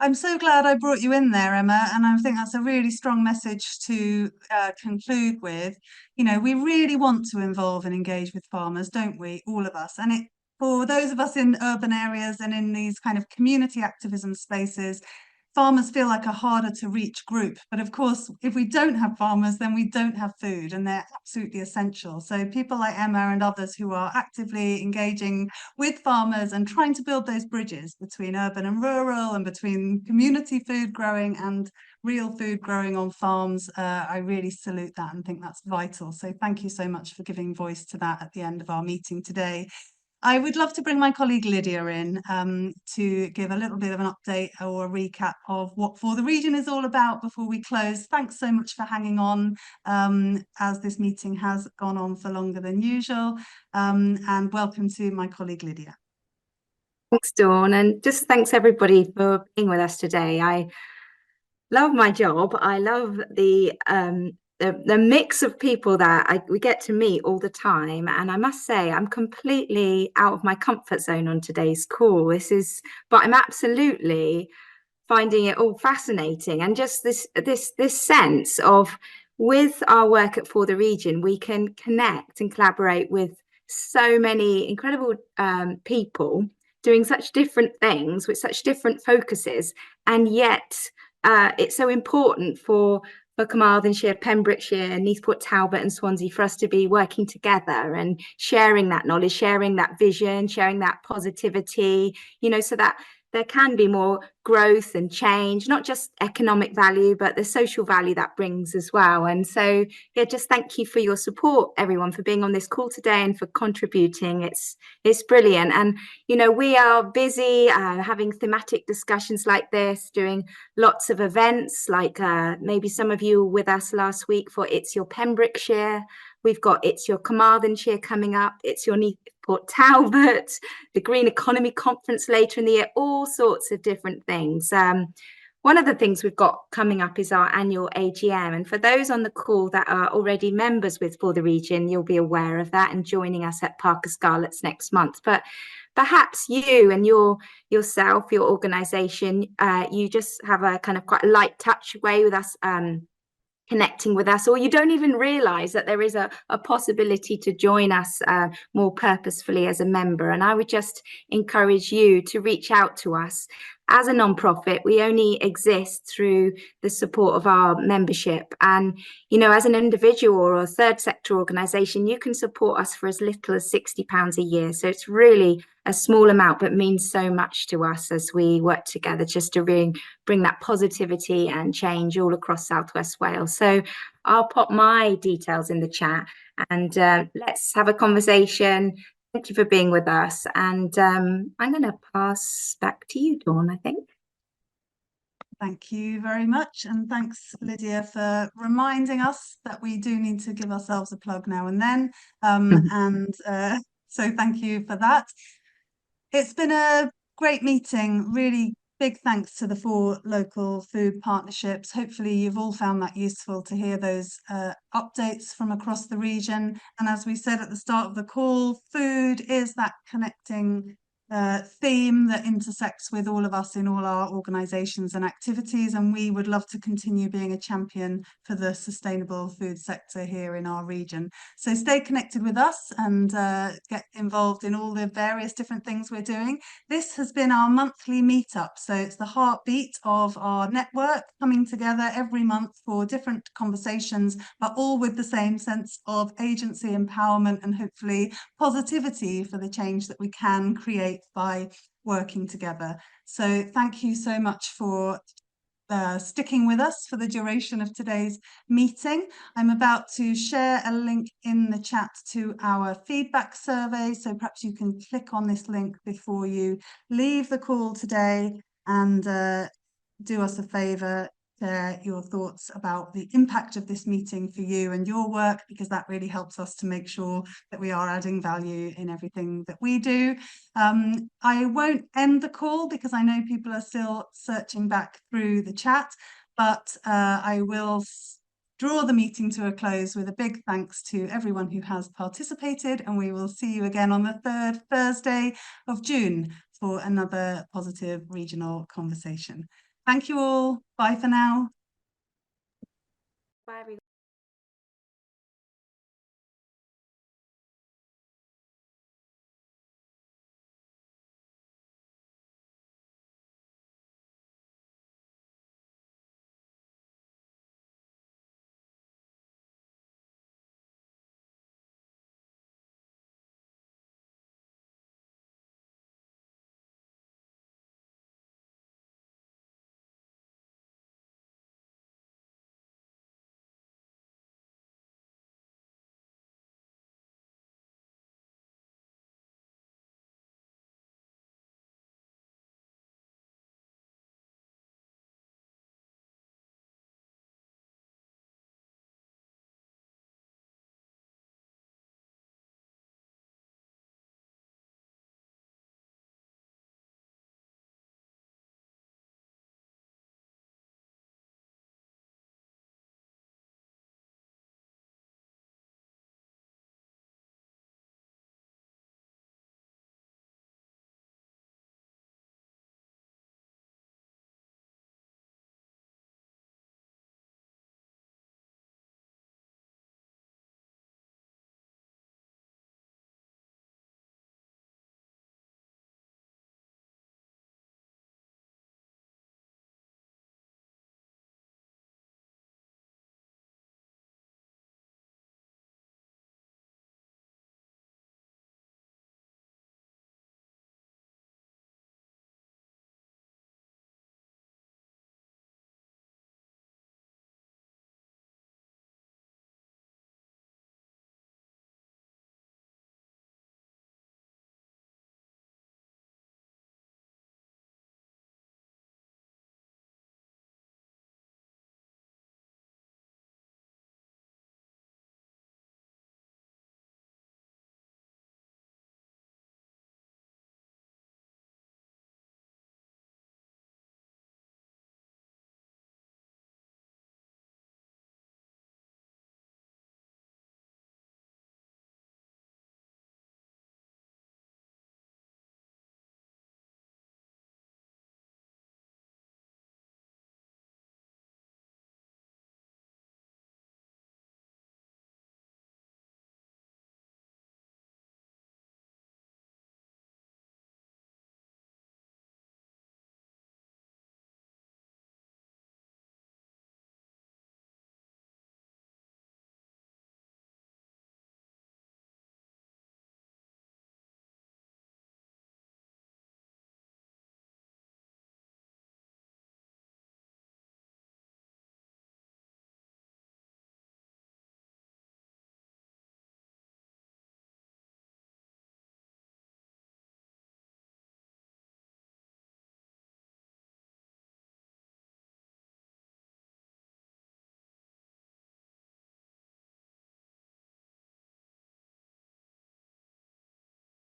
I'm so glad I brought you in there, Emma, and I think that's a really strong message to conclude with. We really want to involve and engage with farmers, don't we? All of us. And for those of us in urban areas and in these kind of community activism spaces, farmers feel like a harder to reach group. But of course, if we don't have farmers, then we don't have food, and they're absolutely essential. So people like Emma and others who are actively engaging with farmers and trying to build those bridges between urban and rural, and between community food growing and real food growing on farms, I really salute that and think that's vital. So thank you so much for giving voice to that at the end of our meeting today. I would love to bring my colleague Lydia in to give a little bit of an update or a recap of what For the Region is all about before we close. Thanks so much for hanging on as this meeting has gone on for longer than usual, and welcome to my colleague Lydia. Thanks, Dawn, and just thanks everybody for being with us today. I love my job. I love the mix of people that we get to meet all the time, and I must say I'm completely out of my comfort zone on today's call. But I'm absolutely finding it all fascinating, and just this sense of, with our work at For the Region, we can connect and collaborate with so many incredible people doing such different things with such different focuses, and yet it's so important for Carmarthenshire, Pembrokeshire, Neath, Talbot and Swansea for us to be working together and sharing that knowledge, sharing that vision, sharing that positivity, so that there can be more growth and change, not just economic value, but the social value that brings as well. And so, yeah, just thank you for your support, everyone, for being on this call today and for contributing. It's brilliant. And, we are busy having thematic discussions like this, doing lots of events, like maybe some of you were with us last week for It's Your Pembrokeshire. We've got It's Your Carmarthenshire coming up, It's Your Neath, Talbot, the Green Economy Conference later in the year, all sorts of different things. One of the things we've got coming up is our annual AGM. And for those on the call that are already members with For the Region, you'll be aware of that and joining us at Parker Scarlett's next month. But perhaps you and yourself, your organisation, you just have a kind of quite a light touch way with us, connecting with us, or you don't even realize that there is a possibility to join us more purposefully as a member. And I would just encourage you to reach out to us. As a non-profit, we only exist through the support of our membership. And, as an individual or a third sector organisation, you can support us for as little as £60 a year. So it's really a small amount, but means so much to us as we work together just to bring that positivity and change all across South West Wales. So I'll pop my details in the chat, and let's have a conversation. Thank you for being with us. And I'm going to pass back to you, Dawn, I think. Thank you very much. And thanks, Lydia, for reminding us that we do need to give ourselves a plug now and then. So thank you for that. It's been a great meeting, really big thanks to the 4 local food partnerships. Hopefully you've all found that useful to hear those updates from across the region. And as we said at the start of the call, food is that connecting theme that intersects with all of us in all our organisations and activities, and we would love to continue being a champion for the sustainable food sector here in our region. So stay connected with us and get involved in all the various different things we're doing. This has been our monthly meetup, so it's the heartbeat of our network coming together every month for different conversations, but all with the same sense of agency, empowerment, and hopefully positivity for the change that we can create by working together. So thank you so much for sticking with us for the duration of today's meeting. I'm about to share a link in the chat to our feedback survey, so perhaps you can click on this link before you leave the call today and do us a favour, share your thoughts about the impact of this meeting for you and your work, because that really helps us to make sure that we are adding value in everything that we do. I won't end the call because I know people are still searching back through the chat, but I will draw the meeting to a close with a big thanks to everyone who has participated, and we will see you again on the 3rd Thursday of June for another positive regional conversation. Thank you all. Bye for now. Bye, everyone.